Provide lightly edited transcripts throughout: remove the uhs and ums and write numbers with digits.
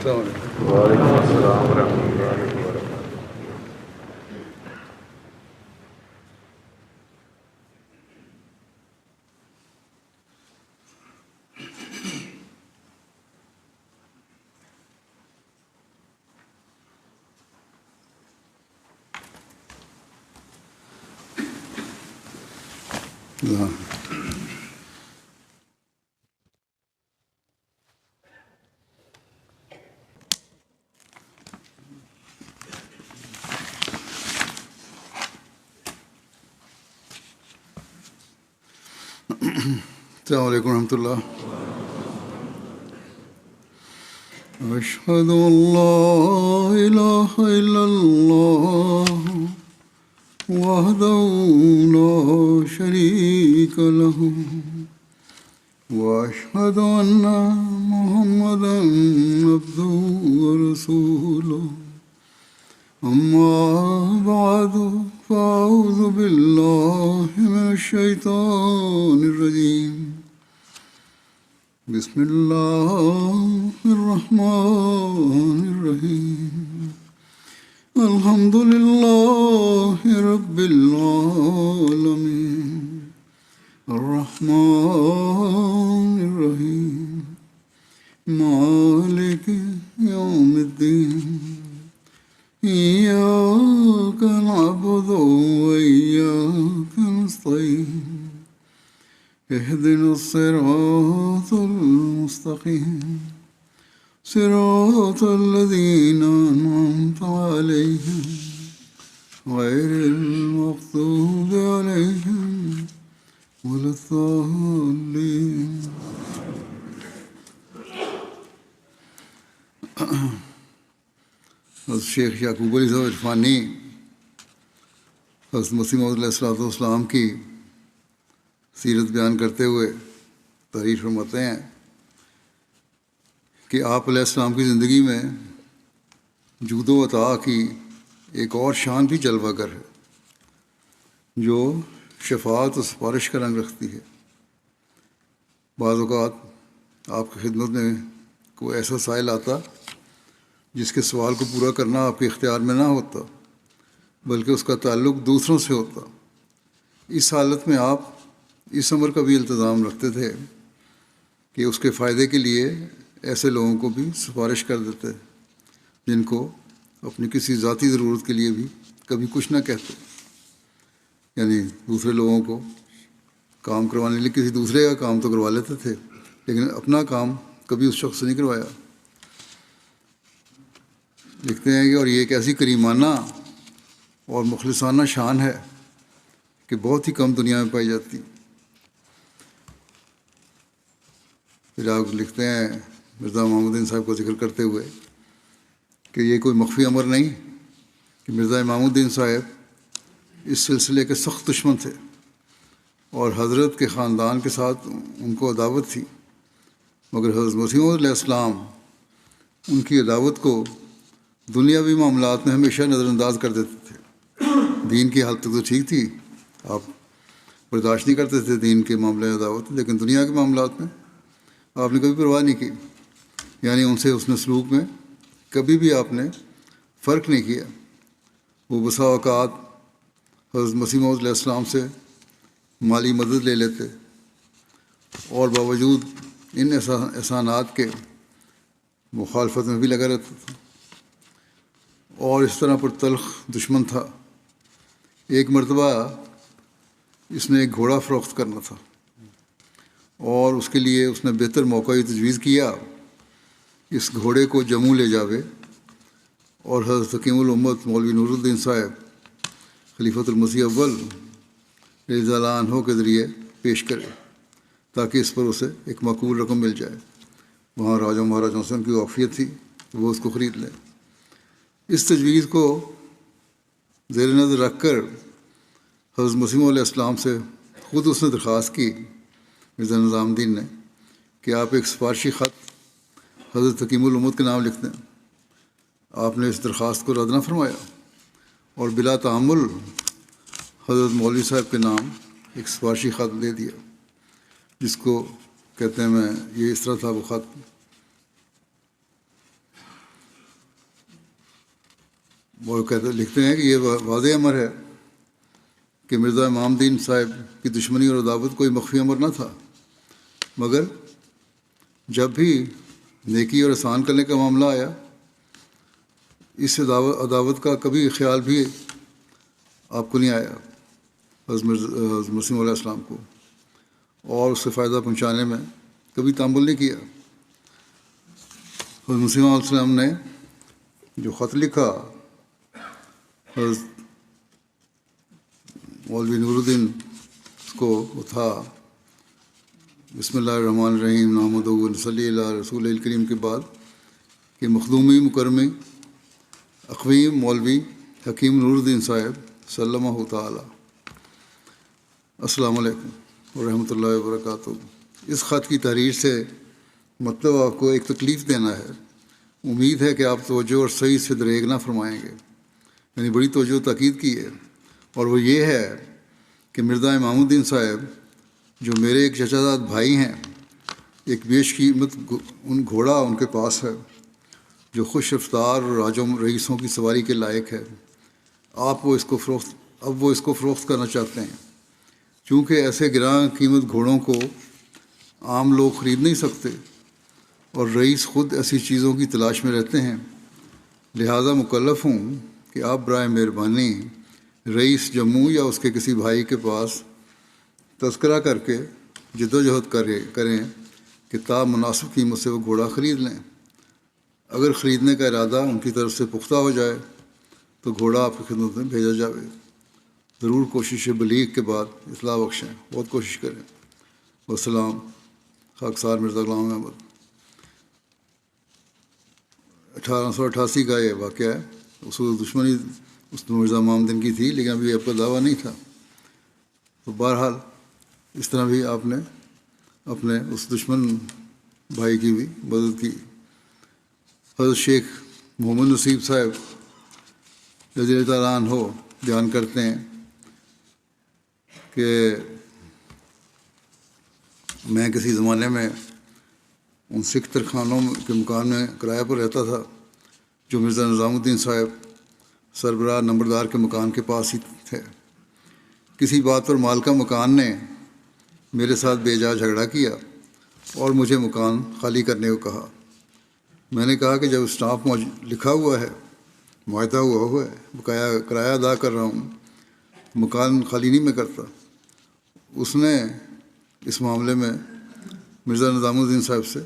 السلام علیکم۔ وعلیکم السلام ورحمۃ اللہ وبرکاتہ۔ السلام علیکم ورحمۃ اللہ۔ اشہد ان لا الہ الا اللہ وحدہ لا شریک لہ واشہد ان محمدا عبدہ ورسولہ اما بعد فاعوذ باللہ من الشیطان الرجیم بسم اللہ الرحمن الرحیم الحمد للہ رب العالمین الرحمن الرحیم مالک یوم الدین إياك نعبد وإياك نستعين اهدنا الصراط المستقيم صراط الذين أنعمت عليهم غير المغضوب عليهم ولا الضالين۔ حضرت شیخ یعقوب علی صاحب عرفانی حضرت مسیح موعود علیہ السلام کی سیرت بیان کرتے ہوئے تحریر فرماتے ہیں کہ آپ علیہ السلام کی زندگی میں جود و عطا کی ایک اور شان بھی جلوہ گر ہے جو شفاعت و سفارش کا رنگ رکھتی ہے۔ بعض اوقات آپ کی خدمت میں کوئی ایسا سائل آتا جس کے سوال کو پورا کرنا آپ کے اختیار میں نہ ہوتا بلکہ اس کا تعلق دوسروں سے ہوتا۔ اس حالت میں آپ اس امر کا بھی التزام رکھتے تھے کہ اس کے فائدے کے لیے ایسے لوگوں کو بھی سفارش کر دیتے جن کو اپنی کسی ذاتی ضرورت کے لیے بھی کبھی کچھ نہ کہتے، یعنی دوسرے لوگوں کو کام کروانے کے لیے کسی دوسرے کا کام تو کروا لیتے تھے لیکن اپنا کام کبھی اس شخص سے نہیں کروایا۔ لکھتے ہیں کہ اور یہ ایک ایسی کریمانہ اور مخلصانہ شان ہے کہ بہت ہی کم دنیا میں پائی جاتی۔ پھر آپ لکھتے ہیں مرزا امام الدین صاحب کو ذکر کرتے ہوئے کہ یہ کوئی مخفی امر نہیں کہ مرزا امام الدین صاحب اس سلسلے کے سخت دشمن تھے اور حضرت کے خاندان کے ساتھ ان کو عداوت تھی، مگر حضرت مسیح موعود علیہ السلام ان کی عداوت کو دنیاوی معاملات میں ہمیشہ نظر انداز کر دیتے تھے۔ دین کی حالت تو ٹھیک تھی، آپ برداشت نہیں کرتے تھے دین کے معاملے عداوت، لیکن دنیا کے معاملات میں آپ نے کبھی پرواہ نہیں کی، یعنی ان سے حسن سلوک میں کبھی بھی آپ نے فرق نہیں کیا۔ وہ بسا اوقات حضرت مسیح موعود علیہ السلام سے مالی مدد لے لیتے اور باوجود ان احسانات کے مخالفت میں بھی لگا رہتا تھا اور اس طرح پر تلخ دشمن تھا۔ ایک مرتبہ اس نے ایک گھوڑا فروخت کرنا تھا اور اس کے لیے اس نے بہتر موقع یہ تجویز کیا اس گھوڑے کو جموں لے جاوے اور حضرت حکیم الامت مولوی نور الدین صاحب خلیفۃ المسیح اول رضی اللہ عنہ کے ذریعے پیش کرے تاکہ اس پر اسے ایک معقول رقم مل جائے۔ وہاں راجا مہاراجوں سے ان کی واقفیت تھی تو وہ اس کو خرید لیں۔ اس تجویز کو زیر نظر رکھ کر حضرت مسیح علیہ السلام سے خود اس نے درخواست کی، مرزا نظام الدین نے، کہ آپ ایک سفارشی خط حضرت حکیم الامت کے نام لکھ دیں۔ آپ نے اس درخواست کو رد نہ فرمایا اور بلا تعامل حضرت مولوی صاحب کے نام ایک سفارشی خط دے دیا، جس کو کہتے ہیں یہ اس طرح تھا وہ خط وہ لکھتے ہیں کہ یہ واضح امر ہے کہ مرزا امام الدین صاحب کی دشمنی اور عداوت کوئی مخفی امر نہ تھا، مگر جب بھی نیکی اور احسان کرنے کا معاملہ آیا، اس عداوت کا کبھی خیال بھی آپ کو نہیں آیا حضرت مسیح علیہ السلام کو، اور اس سے فائدہ پہنچانے میں کبھی تامل نہیں کیا۔ حضرت مسیح علیہ السلام نے جو خط لکھا حضرت مولوی نور الدین کو، وہ تھا بسم اللہ الرحمن الرحیم نحمدہ و نصلی علی رسول الکریم کے بعد کہ مخدومی مکرمی اقویم مولوی حکیم نور الدین صاحب صلی اللہ تعالی۔ السلام علیکم ورحمۃ اللہ وبرکاتہ۔ اس خط کی تحریر سے مطلب آپ کو ایک تکلیف دینا ہے۔ امید ہے کہ آپ توجہ اور صحیح سے دریغ نہ فرمائیں گے، یعنی بڑی توجہ و تاکید کی ہے، اور وہ یہ ہے کہ مرزا امام الدین صاحب جو میرے ایک چچا زاد بھائی ہیں، ایک بیش قیمت گھوڑا ان کے پاس ہے جو خوش رفتار اور راجم رئیسوں کی سواری کے لائق ہے، اب وہ اس کو فروخت کرنا چاہتے ہیں۔ چونکہ ایسے گراں قیمت گھوڑوں کو عام لوگ خرید نہیں سکتے اور رئیس خود ایسی چیزوں کی تلاش میں رہتے ہیں، لہذا مکلف ہوں کہ آپ برائے مہربانی رئیس جموں یا اس کے کسی بھائی کے پاس تذکرہ کر کے جدوجہد کریں کہ تا مناسب قیمت سے وہ گھوڑا خرید لیں۔ اگر خریدنے کا ارادہ ان کی طرف سے پختہ ہو جائے تو گھوڑا آپ کی خدمت میں بھیجا جائے۔ ضرور کوشش بلیغ کے بعد اطلاع بخشیں، بہت کوشش کریں۔ والسلام، خاکسار مرزا غلام احمد۔ 1888 کا یہ واقعہ ہے۔ اصول دشمنی اس مرزا امام الدین کی تھی، لیکن ابھی آپ کا دعویٰ نہیں تھا، تو بہرحال اس طرح بھی آپ نے اپنے اس دشمن بھائی کی بھی مدد کی۔ حضرت شیخ محمد نصیب صاحب رضی اللہ تعالیٰ عنہ بیان کرتے ہیں کہ میں کسی زمانے میں ان سکھ ترخانوں کے مکان میں کرایہ پر رہتا تھا جو مرزا نظام الدین صاحب سربراہ نمبردار کے مکان کے پاس ہی تھے۔ کسی بات پر مالکہ مکان نے میرے ساتھ بے جا جھگڑا کیا اور مجھے مکان خالی کرنے کو کہا۔ میں نے کہا کہ جب اسٹامپ لکھا ہوا ہے، معاہدہ ہوا ہے، بقایا کرایہ ادا کر رہا ہوں، مکان خالی نہیں میں کرتا۔ اس نے اس معاملے میں مرزا نظام الدین صاحب سے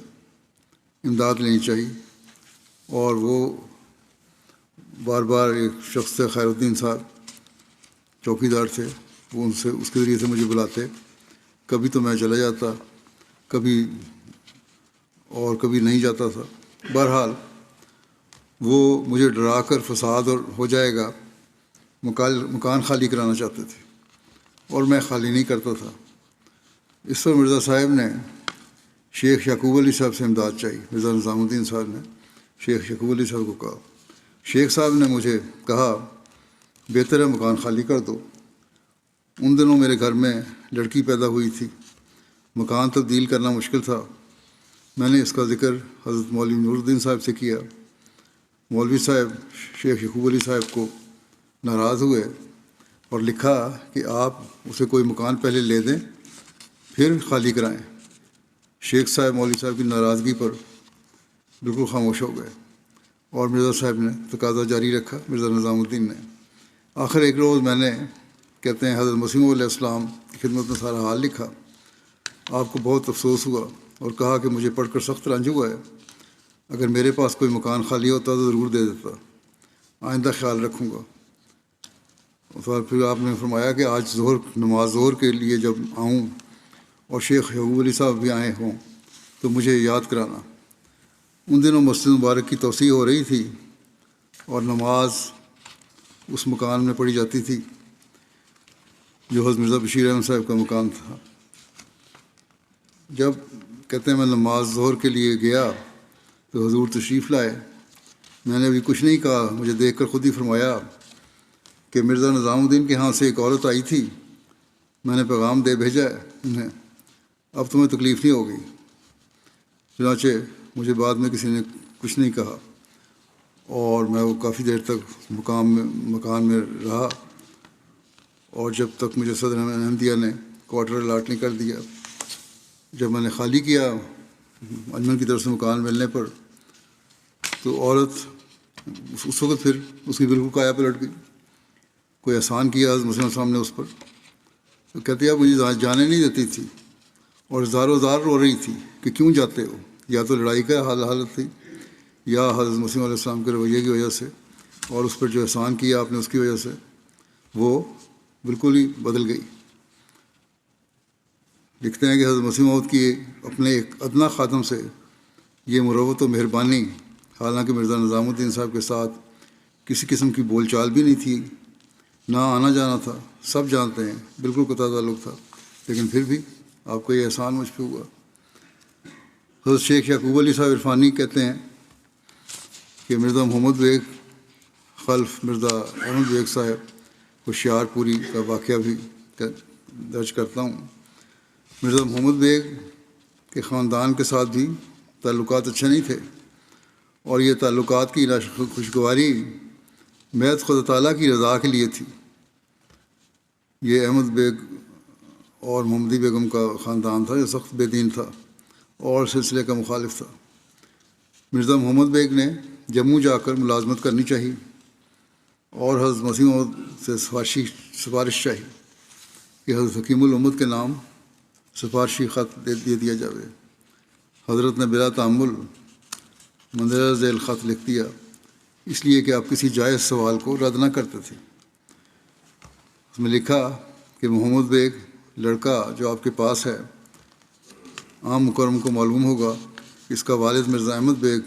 امداد لینی چاہیے، اور وہ بار بار ایک شخص تھے خیر الدین صاحب، چوکیدار تھے، وہ اس کے ذریعے سے مجھے بلاتے، کبھی تو میں چلا جاتا، کبھی نہیں جاتا تھا۔ بہرحال وہ مجھے ڈرا کر فساد اور ہو جائے گا مکان خالی کرانا چاہتے تھے، اور میں خالی نہیں کرتا تھا۔ اس پر مرزا صاحب نے شیخ یعقوب علی صاحب سے امداد چاہی۔ مرزا نظام الدین صاحب نے شیخ یعقوب علی صاحب کو کہا۔ شیخ صاحب نے مجھے کہا بہتر ہے مکان خالی کر دو۔ ان دنوں میرے گھر میں لڑکی پیدا ہوئی تھی، مکان تبدیل کرنا مشکل تھا۔ میں نے اس کا ذکر حضرت مولوی نور الدین صاحب سے کیا۔ مولوی صاحب شیخ یعقوب علی صاحب کو ناراض ہوئے اور لکھا کہ آپ اسے کوئی مکان پہلے لے دیں پھر خالی کرائیں۔ شیخ صاحب مولوی صاحب کی ناراضگی پر بالکل خاموش ہو گئے، اور مرزا صاحب نے تقاضا جاری رکھا، مرزا نظام الدین نے۔ آخر ایک روز میں نے، کہتے ہیں، حضرت مسیح علیہ السلام کی خدمت میں سارا حال لکھا۔ آپ کو بہت افسوس ہوا اور کہا کہ مجھے پڑھ کر سخت رنج ہوا ہے، اگر میرے پاس کوئی مکان خالی ہوتا تو ضرور دے دیتا، آئندہ خیال رکھوں گا۔ اور پھر آپ نے فرمایا کہ آج نماز ظہر کے لیے جب آؤں اور شیخ یعقوب علی صاحب بھی آئے ہوں تو مجھے یاد کرانا۔ ان دنوں مسجد مبارک کی توسیع ہو رہی تھی اور نماز اس مکان میں پڑھی جاتی تھی جو حضرت مرزا بشیر احمد صاحب کا مکان تھا۔ جب، کہتے ہیں، میں نماز ظہر کے لیے گیا تو حضور تشریف لائے۔ میں نے ابھی کچھ نہیں کہا، مجھے دیکھ کر خود ہی فرمایا کہ مرزا نظام الدین کے ہاں سے ایک عورت آئی تھی، میں نے پیغام دے بھیجا ہے انہیں، اب تمہیں تکلیف نہیں ہوگی۔ چنانچہ مجھے بعد میں کسی نے کچھ نہیں کہا، اور میں وہ کافی دیر تک مکان میں رہا، اور جب تک مجھے صدر احمدیہ نے کوارٹر الاٹ نہیں کر دیا. جب میں نے خالی کیا انجمن کی طرف سے مکان ملنے پر، تو عورت اس وقت پھر اس کی بالکل کایا پلٹ گئی. کوئی احسان کیا حضرت مسلم صاحب نے اس پر، تو کہتی ہے مجھے جانے نہیں دیتی تھی، اور زاروں زار رو رہی تھی کہ کیوں جاتے ہو. یا تو لڑائی کا حالت تھی، یا حضرت مسیم علیہ السلام کے رویے کی وجہ سے، اور اس پر جو احسان کیا آپ نے اس کی وجہ سے وہ بالکل ہی بدل گئی. لکھتے ہیں کہ حضرت مسیح موعود کی اپنے ایک ادنا خادم سے یہ مروت و مہربانی، حالانکہ مرزا نظام الدین صاحب کے ساتھ کسی قسم کی بول چال بھی نہیں تھی، نہ آنا جانا تھا، سب جانتے ہیں بالکل قطع تعلق تھا، لیکن پھر بھی آپ کو یہ احسان مجھ پہ ہوا. حضرت شیخ یعقوب علی صاحب عرفانی کہتے ہیں کہ مرزا محمد بیگ خلف مرزا احمد بیگ صاحب ہوشیار پوری کا واقعہ بھی درج کرتا ہوں. مرزا محمد بیگ کے خاندان کے ساتھ بھی تعلقات اچھے نہیں تھے، اور یہ تعلقات کی خوشگواری محض خدا تعالیٰ کی رضا کے لیے تھی. یہ احمد بیگ اور محمدی بیگم کا خاندان تھا جو سخت بے دین تھا اور سلسلے کا مخالف تھا. مرزا محمد بیگ نے جموں جا کر ملازمت کرنی چاہیے اور حضرت مسیح موعود سے سفارش چاہیے کہ حضرت حکیم الامت کے نام سفارشی خط دے دیا جاوے. حضرت نے بلا تعمل مندرجہ ذیل خط لکھ دیا، اس لیے کہ آپ کسی جائز سوال کو رد نہ کرتے تھے. اس میں لکھا کہ محمد بیگ لڑکا جو آپ کے پاس ہے، عام مکرم کو معلوم ہوگا کہ اس کا والد مرزا احمد بیگ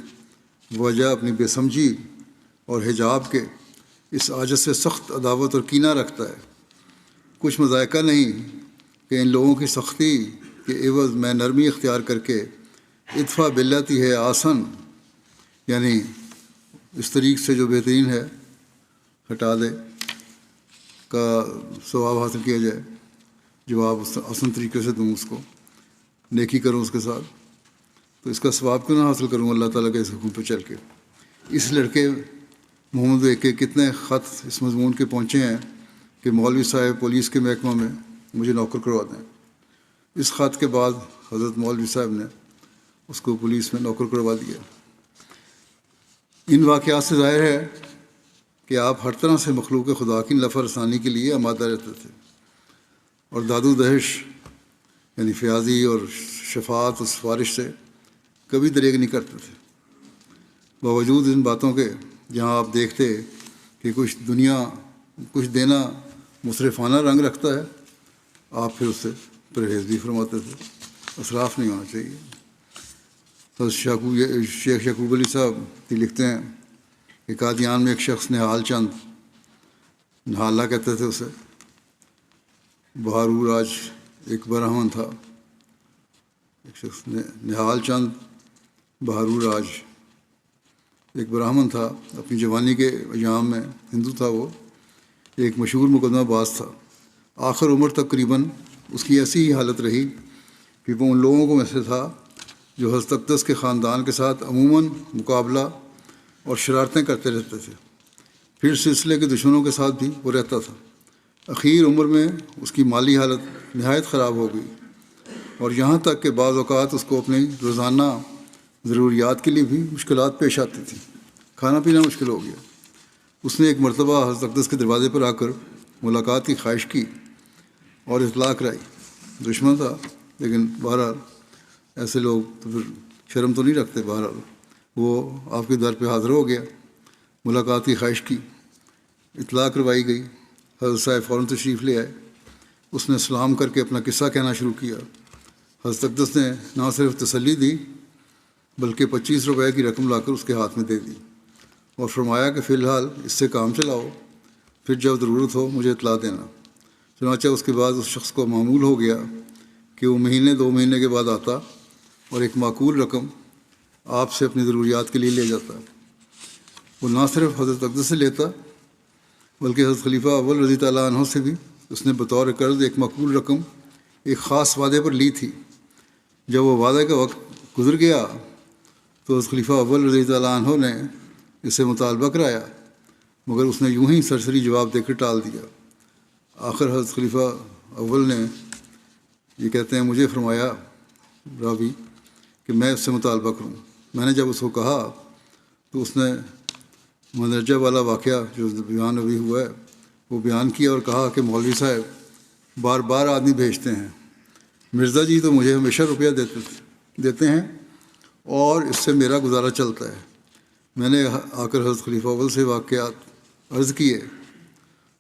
وجہ اپنی بے سمجھی اور حجاب کے اس عاجز سے سخت عداوت اور کینہ رکھتا ہے. کچھ مذائقہ نہیں کہ ان لوگوں کی سختی کے عوض میں نرمی اختیار کر کے ادفع باللتی ہے آسن، یعنی اس طریق سے جو بہترین ہے ہٹا دے کا ثواب حاصل کیا جائے. جواب آسن طریقے سے دوں، اس کو نیکی کروں اس کے ساتھ، تو اس کا ثواب کیوں نہ حاصل کروں اللہ تعالیٰ کے اس حکم پہ چل کے. اس لڑکے محمد بیگ کے کتنے خط اس مضمون کے پہنچے ہیں کہ مولوی صاحب پولیس کے محکمہ میں مجھے نوکر کروا دیں. اس خط کے بعد حضرت مولوی صاحب نے اس کو پولیس میں نوکر کروا دیا. ان واقعات سے ظاہر ہے کہ آپ ہر طرح سے مخلوق خدا کی نفع رسانی کے لیے آمادہ رہتے تھے، اور داد و دہش یعنی فیاضی اور شفاعت و سفارش سے کبھی دریغ نہیں کرتے تھے. باوجود ان باتوں کے جہاں آپ دیکھتے کہ کچھ دینا مصرفانہ رنگ رکھتا ہے، آپ پھر اس سے پرہیز بھی فرماتے تھے. اسراف نہیں ہونا چاہیے. شیخ یعقوب علی صاحب لکھتے ہیں کہ قادیان میں ایک شخص نہال چند، نہالہ کہتے تھے اسے، بہارو راج ایک برہمن تھا. ایک شخص نہال چند بہارو راج ایک برہمن تھا، اپنی جوانی کے ایام میں ہندو تھا. وہ ایک مشہور مقدمہ باز تھا. آخر عمر تقریباً اس کی ایسی ہی حالت رہی کہ وہ ان لوگوں کو میں سے تھا جو حضرت اقدس کے خاندان کے ساتھ عموماً مقابلہ اور شرارتیں کرتے رہتے تھے. پھر سلسلے کے دشمنوں کے ساتھ بھی وہ رہتا تھا. اخیر عمر میں اس کی مالی حالت نہایت خراب ہو گئی، اور یہاں تک کہ بعض اوقات اس کو اپنی روزانہ ضروریات کے لیے بھی مشکلات پیش آتی تھیں. کھانا پینا مشکل ہو گیا. اس نے ایک مرتبہ حضرت اقدس کے دروازے پر آ کر ملاقات کی خواہش کی اور اطلاع کرائی. دشمن تھا، لیکن بہرحال ایسے لوگ تو پھر شرم تو نہیں رکھتے. بہرحال وہ آپ کے در پہ حاضر ہو گیا، ملاقات کی خواہش کی، اطلاع کروائی گئی. حضرت صاحب فوراً تشریف لے آئے. اس نے سلام کر کے اپنا قصہ کہنا شروع کیا. حضرت اقدس نے نہ صرف تسلی دی بلکہ 25 روپے کی رقم لا کر اس کے ہاتھ میں دے دی اور فرمایا کہ فی الحال اس سے کام چلاؤ، پھر جب ضرورت ہو مجھے اطلاع دینا. چنانچہ اس کے بعد اس شخص کو معمول ہو گیا کہ وہ مہینے 2 مہینے کے بعد آتا اور ایک معقول رقم آپ سے اپنی ضروریات کے لیے لے جاتا. وہ نہ صرف حضرت اقدس سے لیتا بلکہ حضرت خلیفہ اول رضی تعالیٰ عنہ سے بھی اس نے بطور قرض ایک معقول رقم ایک خاص وعدے پر لی تھی. جب وہ وعدے کا وقت گزر گیا تو حضرت خلیفہ اول رضی تعالیٰ عنہ نے اس سے مطالبہ کرایا، مگر اس نے یوں ہی سرسری جواب دے کر ٹال دیا۔ آخر حضرت خلیفہ اول نے یہ کہتے ہیں مجھے فرمایا راوی کہ میں اس سے مطالبہ کروں۔ میں نے جب اس کو کہا تو اس نے مندرجہ والا واقعہ جو بیان ابھی ہوا ہے وہ بیان کیا اور کہا کہ مولوی صاحب بار بار آدمی بھیجتے ہیں، مرزا جی تو مجھے ہمیشہ روپیہ دیتے ہیں اور اس سے میرا گزارا چلتا ہے۔ میں نے آ کر حضرت خلیفہ اول سے واقعات عرض کیے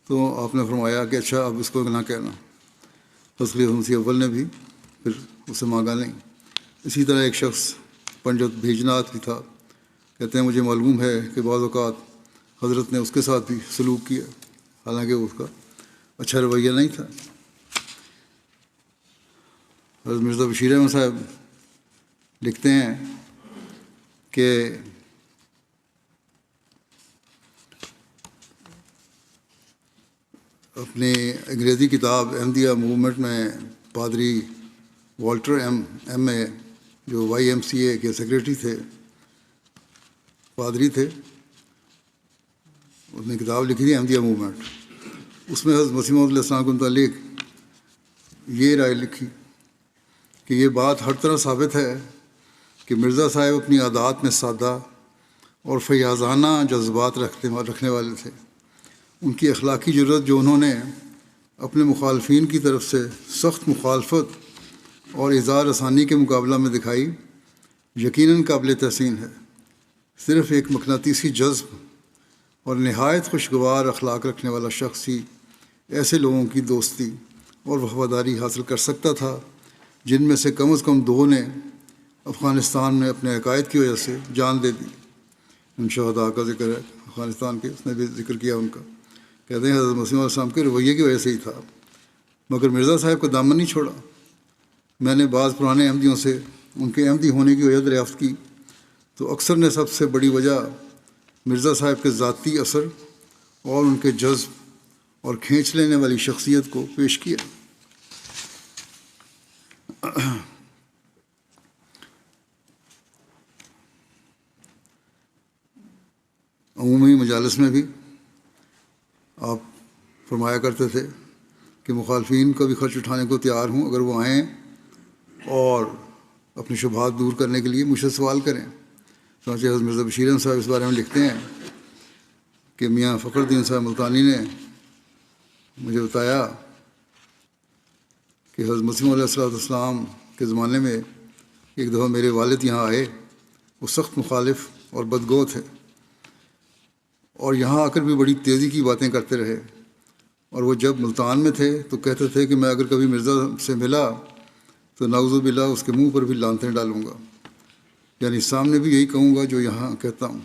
تو آپ نے فرمایا کہ اچھا اب اس کو نہ کہنا۔ حضرت خلیفہ مسیح اول نے بھی پھر اسے مانگا نہیں۔ اسی طرح ایک شخص پنجت بھیجنات بھی تھا، کہتے ہیں مجھے معلوم ہے کہ بعض اوقات حضرت نے اس کے ساتھ بھی سلوک کیا، حالانکہ اس کا اچھا رویہ نہیں تھا۔ حضرت مرزا بشیر احمد صاحب لکھتے ہیں کہ اپنی انگریزی کتاب احمدیہ موومنٹ میں پادری والٹر ایم اے جو وائی ایم سی اے کے سیکریٹری تھے، پادری تھے، اس نے کتاب لکھی تھی احمدیہ موومنٹ۔ اس میں حضرت مسیح موعود علیہ السلام کے متعلق یہ رائے لکھی کہ یہ بات ہر طرح ثابت ہے کہ مرزا صاحب اپنی عادات میں سادہ اور فیاضانہ جذبات رکھنے والے تھے۔ ان کی اخلاقی جرات جو انہوں نے اپنے مخالفین کی طرف سے سخت مخالفت اور اظہار رسانی کے مقابلہ میں دکھائی یقیناً قابل تحسین ہے۔ صرف ایک مقناطیسی جذب اور نہایت خوشگوار اخلاق رکھنے والا شخص ہی ایسے لوگوں کی دوستی اور وفاداری حاصل کر سکتا تھا جن میں سے کم از کم 2 نے افغانستان میں اپنے عقائد کی وجہ سے جان دے دی۔ ان شہداء کا ذکر ہے افغانستان کے، اس نے بھی ذکر کیا ان کا۔ کہتے ہیں حضرت مسیح علیہ السلام کے رویے کی وجہ سے ہی تھا، مگر مرزا صاحب کا دامن نہیں چھوڑا۔ میں نے بعض پرانے احمدیوں سے ان کے احمدی ہونے کی وجہ دریافت کی تو اکثر نے سب سے بڑی وجہ مرزا صاحب کے ذاتی اثر اور ان کے جذب اور کھینچ لینے والی شخصیت کو پیش کیا۔ عمومی مجالس میں بھی آپ فرمایا کرتے تھے کہ مخالفین کا بھی خرچ اٹھانے کو تیار ہوں اگر وہ آئیں اور اپنی شبہات دور کرنے کے لیے مجھ سے سوال کریں۔ چنانچہ حضرت مرزا بشیر احمد صاحب اس بارے میں لکھتے ہیں کہ میاں فخر الدین صاحب ملتانی نے مجھے بتایا کہ حضرت مسیح علیہ السلام کے زمانے میں ایک دفعہ میرے والد یہاں آئے، وہ سخت مخالف اور بدگو تھے اور یہاں آ کر بھی بڑی تیزی کی باتیں کرتے رہے، اور وہ جب ملتان میں تھے تو کہتے تھے کہ میں اگر کبھی مرزا سے ملا تو نعوذ باللہ اس کے منہ پر بھی لعنتیں ڈالوں گا، یعنی سامنے بھی یہی کہوں گا جو یہاں کہتا ہوں۔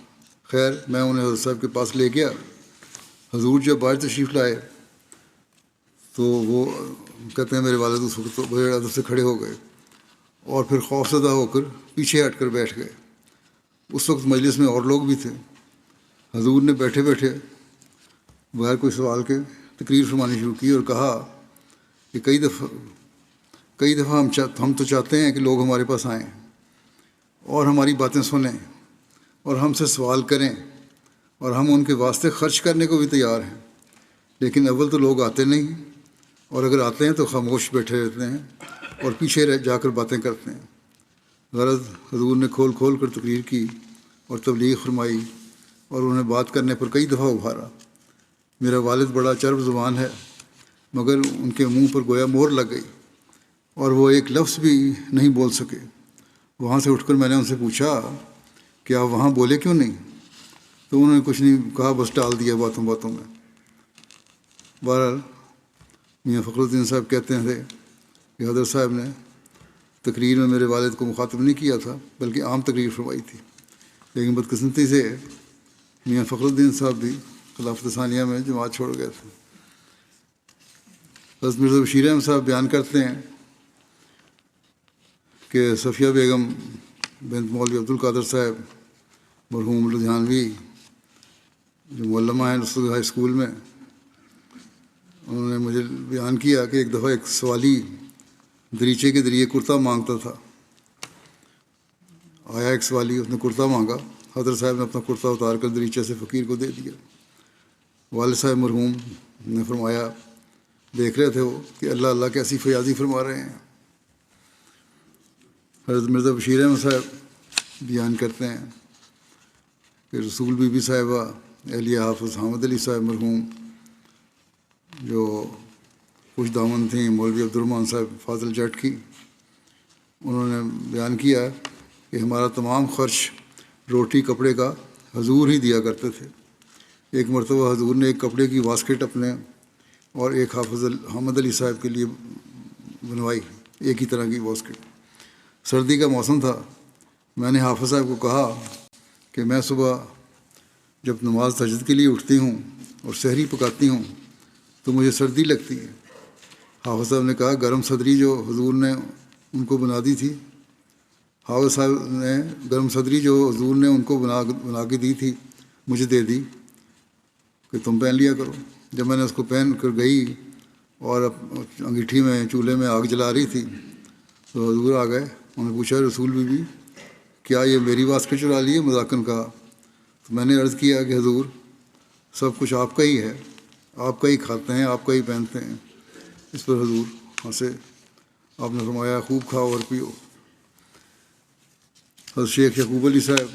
خیر میں انہیں حضرت صاحب کے پاس لے گیا۔ حضور جب باہر تشریف لائے تو وہ کہتے ہیں میرے والد اس وقت بڑے ادب سے کھڑے ہو گئے اور پھر خوفزدہ ہو کر پیچھے ہٹ کر بیٹھ گئے۔ اس وقت مجلس میں اور لوگ بھی تھے۔ حضور نے بیٹھے بیٹھے بغیر کوئی سوال کے تقریر فرمانی شروع کی اور کہا کہ کئی دفعہ ہم تو چاہتے ہیں کہ لوگ ہمارے پاس آئیں اور ہماری باتیں سنیں اور ہم سے سوال کریں اور ہم ان کے واسطے خرچ کرنے کو بھی تیار ہیں، لیکن اول تو لوگ آتے نہیں، اور اگر آتے ہیں تو خاموش بیٹھے رہتے ہیں اور پیچھے جا کر باتیں کرتے ہیں۔ غرض حضور نے کھول کھول کر تقریر کی اور تبلیغ فرمائی اور انہیں بات کرنے پر کئی دفعہ ابھارا۔ میرا والد بڑا چرب زبان ہے، مگر ان کے منہ پر گویا مور لگ گئی اور وہ ایک لفظ بھی نہیں بول سکے۔ وہاں سے اٹھ کر میں نے ان سے پوچھا کہ آپ وہاں بولے کیوں نہیں؟ تو انہوں نے کچھ نہیں کہا، بس ٹال دیا باتوں میں۔ بہرحال میاں فخر الدین صاحب کہتے تھے کہ حضرت صاحب نے تقریر میں میرے والد کو مخاطب نہیں کیا تھا بلکہ عام تقریر فرمائی تھی، لیکن بدقسمتی سے میاں فخر الدین صاحب بھی خلافت ثانیہ میں جماعت چھوڑ گئے تھے۔ حضرت مرزا بشیر احمد صاحب بیان کرتے ہیں کہ صفیہ بیگم بنت مولوی عبد القادر صاحب مرحوم لدھیانوی جو معلمہ ہیں رسول ہائی اسکول میں، انہوں نے مجھے بیان کیا کہ ایک دفعہ ایک سوالی دریچے کے ذریعے کرتا مانگتا تھا۔ آیا ایک سوالی، اس نے کرتا مانگا حضرت صاحب نے اپنا کرتا اتار کر دریچے سے فقیر کو دے دیا۔ والد صاحب مرحوم نے فرمایا، دیکھ رہے تھے وہ کہ اللہ اللہ کیسی فیاضی فرما رہے ہیں۔ حضرت مرزا بشیر احمد صاحب بیان کرتے ہیں کہ رسول بی بی صاحبہ اہلیہ حافظ حامد علی صاحب مرحوم جو خوش دامن تھیں، مولوی عبدالرحمٰن صاحب فاضل جٹ کی، انہوں نے بیان کیا کہ ہمارا تمام خرچ روٹی کپڑے کا حضور ہی دیا کرتے تھے۔ ایک مرتبہ حضور نے ایک کپڑے کی واسکٹ اپنے اور ایک حافظ حامد علی صاحب کے لیے بنوائی، ایک ہی طرح کی واسکٹ۔ سردی کا موسم تھا۔ میں نے حافظ صاحب کو کہا کہ میں صبح جب نماز تہجد کے لیے اٹھتی ہوں اور سحری پکاتی ہوں تو مجھے سردی لگتی ہے۔ حافظ صاحب نے کہا، گرم صدری جو حضور نے ان کو بنا دی تھی، حافظ صاحب نے گرم صدری جو حضور نے ان کو بنا کے دی تھی مجھے دے دی کہ تم پہن لیا کرو۔ جب میں نے اس کو پہن کر گئی اور انگیٹھی میں چولہے میں آگ جلا رہی تھی تو حضور آ گئے۔ انہوں نے پوچھا، رسول بی بی کیا یہ میری واسکٹ چرا لی ہے؟ مذاکراً کہا۔ تو میں نے عرض کیا کہ حضور سب کچھ آپ کا ہی ہے، آپ کا ہی کھاتے ہیں، آپ کا ہی پہنتے ہیں۔ اس پر حضور ہنسے۔ آپ نے فرمایا، خوب کھاؤ اور پیو۔ حضرت شیخ یعقوب علی صاحب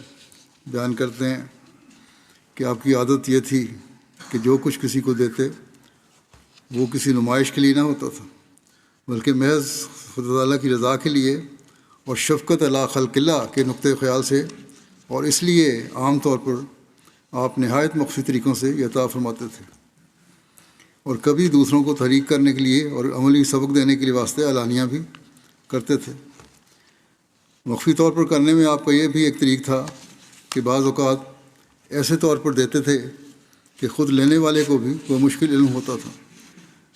بیان کرتے ہیں کہ آپ کی عادت یہ تھی کہ جو کچھ کسی کو دیتے وہ کسی نمائش کے لیے نہ ہوتا تھا، بلکہ محض خدا تعالیٰ کی رضا کے لیے اور شفقت علی خلق اللہ کے نقطۂ خیال سے، اور اس لیے عام طور پر آپ نہایت مخفی طریقوں سے یہ عطا فرماتے تھے، اور کبھی دوسروں کو تحریک کرنے کے لیے اور عملی سبق دینے کے لیے واسطے اعلانیہ بھی کرتے تھے۔ مخفی طور پر کرنے میں آپ کا یہ بھی ایک طریق تھا کہ بعض اوقات ایسے طور پر دیتے تھے کہ خود لینے والے کو بھی وہ مشکل علم ہوتا تھا۔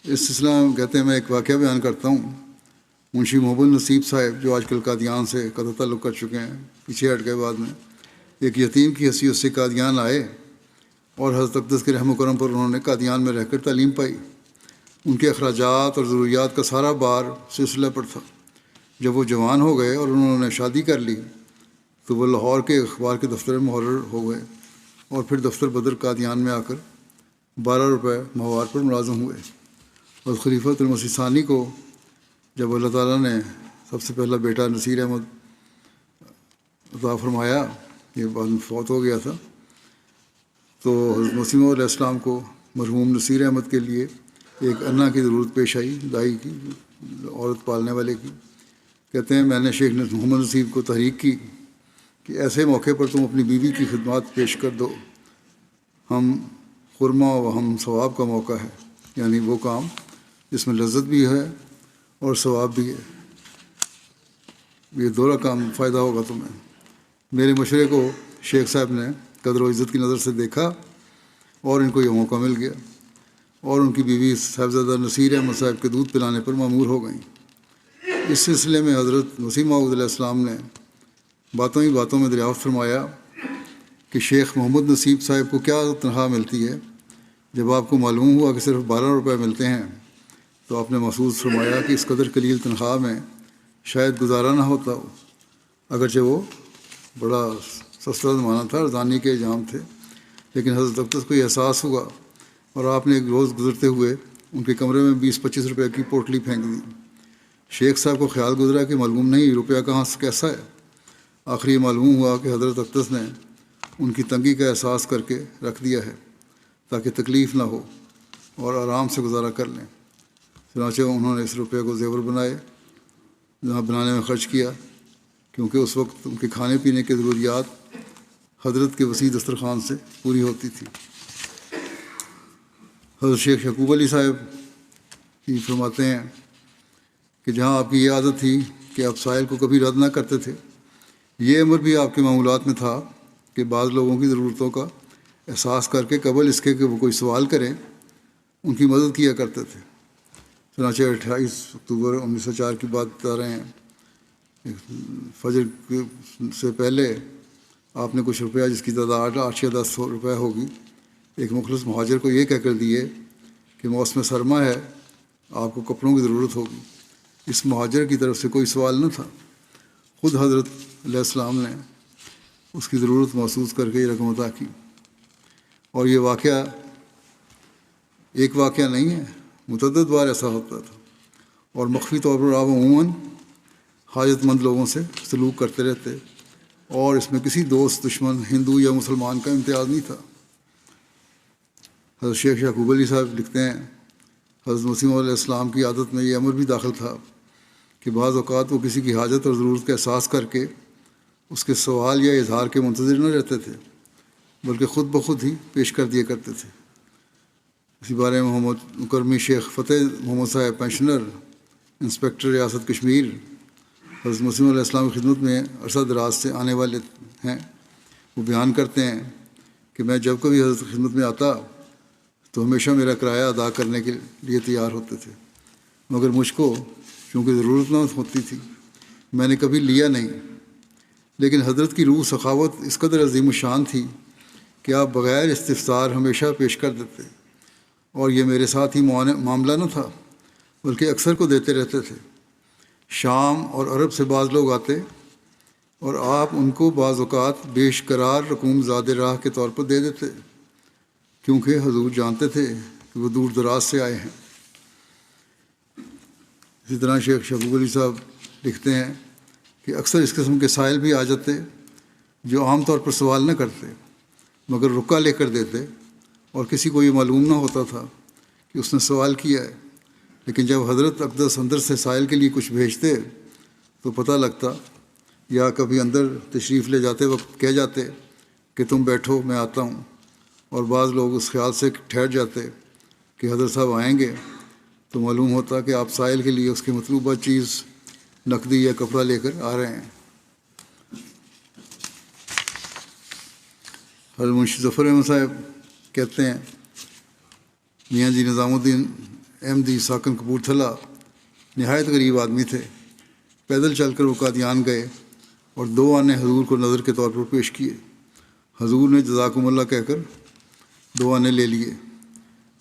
اس سلسلہ میں کہتے ہیں، میں ایک واقعہ بیان کرتا ہوں۔ منشی محب نصیب صاحب جو آج کل قادیان سے قطع تعلق کر چکے ہیں، پیچھے ہٹ گئے بعد میں، ایک یتیم کی حیثیت سے قادیان آئے اور حضرت اقدس کے رحم و کرم پر انہوں نے قادیان میں رہ کر تعلیم پائی۔ ان کے اخراجات اور ضروریات کا سارا بار سلسلہ پر تھا۔ جب وہ جوان ہو گئے اور انہوں نے شادی کر لی تو وہ لاہور کے اخبار کے دفتر میں مقرر ہو گئے اور پھر دفتر بدر قادیان میں آ کر 12 روپے ماہوار پر ملازم ہوئے۔ اور خلیفۃ المسیح ثانی کو جب اللہ تعالیٰ نے سب سے پہلا بیٹا نصیر احمد عطا فرمایا، یہ بعد میں فوت ہو گیا تھا، تو حضرت مسیح موعود علیہ السلام کو مرحوم نصیر احمد کے لیے ایک انا کی ضرورت پیش آئی، دائی کی، عورت پالنے والے کی۔ کہتے ہیں، میں نے شیخ محمد نصیب کو تحریک کی کہ ایسے موقع پر تم اپنی بیوی کی خدمات پیش کر دو، ہم خرما و ہم ثواب کا موقع ہے، یعنی وہ کام جس میں لذت بھی ہے اور ثواب بھی ہے، یہ دونوں کام فائدہ ہوگا تمہیں۔ میرے مشورے کو شیخ صاحب نے قدر و عزت کی نظر سے دیکھا اور ان کو یہ موقع مل گیا، اور ان کی بیوی صاحبزادہ نصیر احمد صاحب کے دودھ پلانے پر مامور ہو گئیں۔ اس سلسلے میں حضرت مسیح موعود علیہ السلام نے باتوں ہی باتوں میں دریافت فرمایا کہ شیخ محمد نصیب صاحب کو کیا تنخواہ ملتی ہے؟ جب آپ کو معلوم ہوا کہ صرف 12 روپے ملتے ہیں تو آپ نے محسوس فرمایا کہ اس قدر قلیل تنخواہ میں شاید گزارا نہ ہوتا ہو، اگرچہ وہ بڑا سستا زمانہ تھا، رضانی کے ایام تھے، لیکن حضرت اقدس کو یہ احساس ہوا اور آپ نے ایک روز گزرتے ہوئے ان کے کمرے میں 20-25 روپے کی پوٹلی پھینک دی۔ شیخ صاحب کو خیال گزرا کہ معلوم نہیں روپیہ کہاں سے کیسا ہے۔ آخر یہ معلوم ہوا کہ حضرت اقدس نے ان کی تنگی کا احساس کر کے رکھ دیا ہے تاکہ تکلیف نہ ہو اور آرام سے گزارا کر لیں۔ چنانچہ انہوں نے اس روپے کو زیور بنائے، جہاں بنانے میں خرچ کیا، کیونکہ اس وقت ان کے کھانے پینے کی ضروریات حضرت کے وسیع دسترخوان سے پوری ہوتی تھی۔ حضرت شیخ یعقوب علی صاحب ہی فرماتے ہیں کہ جہاں آپ کی یہ عادت تھی کہ آپ سائل کو کبھی رد نہ کرتے تھے، یہ امر بھی آپ کے معمولات میں تھا کہ بعض لوگوں کی ضرورتوں کا احساس کر کے قبل اس کے کہ وہ کوئی سوال کریں ان کی مدد کیا کرتے تھے۔ چنانچہ 28 اکتوبر 1904 کی بات بتا رہے ہیں، فجر سے پہلے آپ نے کچھ روپیہ جس کی تعداد 8 یا 10 روپے ہوگی ایک مخلص مہاجر کو یہ کہہ کر دیے کہ موسم سرما ہے، آپ کو کپڑوں کی ضرورت ہوگی۔ اس مہاجر کی طرف سے کوئی سوال نہ تھا، خود حضرت علیہ السلام نے اس کی ضرورت محسوس کر کے یہ رقم عطا کی۔ اور یہ واقعہ ایک واقعہ نہیں ہے، متعدد بار ایسا ہوتا تھا، اور مخفی طور پر آپ عموماً حاجت مند لوگوں سے سلوک کرتے رہتے، اور اس میں کسی دوست، دشمن، ہندو یا مسلمان کا امتیاز نہیں تھا۔ حضرت شیخ یعقوب علی صاحب لکھتے ہیں حضرت مسیح علیہ السلام کی عادت میں یہ امر بھی داخل تھا کہ بعض اوقات وہ کسی کی حاجت اور ضرورت کا احساس کر کے اس کے سوال یا اظہار کے منتظر نہ رہتے تھے، بلکہ خود بخود ہی پیش کر دیا کرتے تھے۔ اسی بارے میں محمد مکرمی شیخ فتح محمد صاحب، پینشنر، انسپکٹر ریاست کشمیر، حضرت مسیح علیہ السلام کی خدمت میں عرصہ دراز سے آنے والے ہیں، وہ بیان کرتے ہیں کہ میں جب کبھی حضرت کی خدمت میں آتا تو ہمیشہ میرا کرایہ ادا کرنے کے لیے تیار ہوتے تھے، مگر مجھ کو چونکہ ضرورت نہ ہوتی تھی میں نے کبھی لیا نہیں۔ لیکن حضرت کی روح سخاوت اس قدر عظیم الشان تھی کہ آپ بغیر استفسار ہمیشہ پیش کر دیتے، اور یہ میرے ساتھ ہی معاملہ نہ تھا بلکہ اکثر کو دیتے رہتے تھے۔ شام اور عرب سے بعض لوگ آتے اور آپ ان کو بعض اوقات بیش قرار رقوم زاد راہ کے طور پر دے دیتے، کیونکہ حضور جانتے تھے کہ وہ دور دراز سے آئے ہیں۔ اسی طرح شیخ شعبوب علی صاحب لکھتے ہیں کہ اکثر اس قسم کے سائل بھی آ جاتے جو عام طور پر سوال نہ کرتے مگر رکا لے کر دیتے، اور کسی کو یہ معلوم نہ ہوتا تھا کہ اس نے سوال کیا ہے، لیکن جب حضرت اقدس اندر سے سائل کے لیے کچھ بھیجتے تو پتہ لگتا، یا کبھی اندر تشریف لے جاتے وقت کہہ جاتے کہ تم بیٹھو میں آتا ہوں، اور بعض لوگ اس خیال سے ٹھہر جاتے کہ حضرت صاحب آئیں گے، تو معلوم ہوتا کہ آپ سائل کے لیے اس کی مطلوبہ چیز نقدی یا کپڑا لے کر آ رہے ہیں۔ حضرت منشی ظفر احمد صاحب کہتے ہیں میاں جی نظام الدین احمدی ساکن کپورتھلا نہایت غریب آدمی تھے۔ پیدل چل کر وہ قادیان گئے اور 2 آنے حضور کو نظر کے طور پر پیش کیے۔ حضور نے جزاکم اللہ کہہ کر 2 آنے لے لیے۔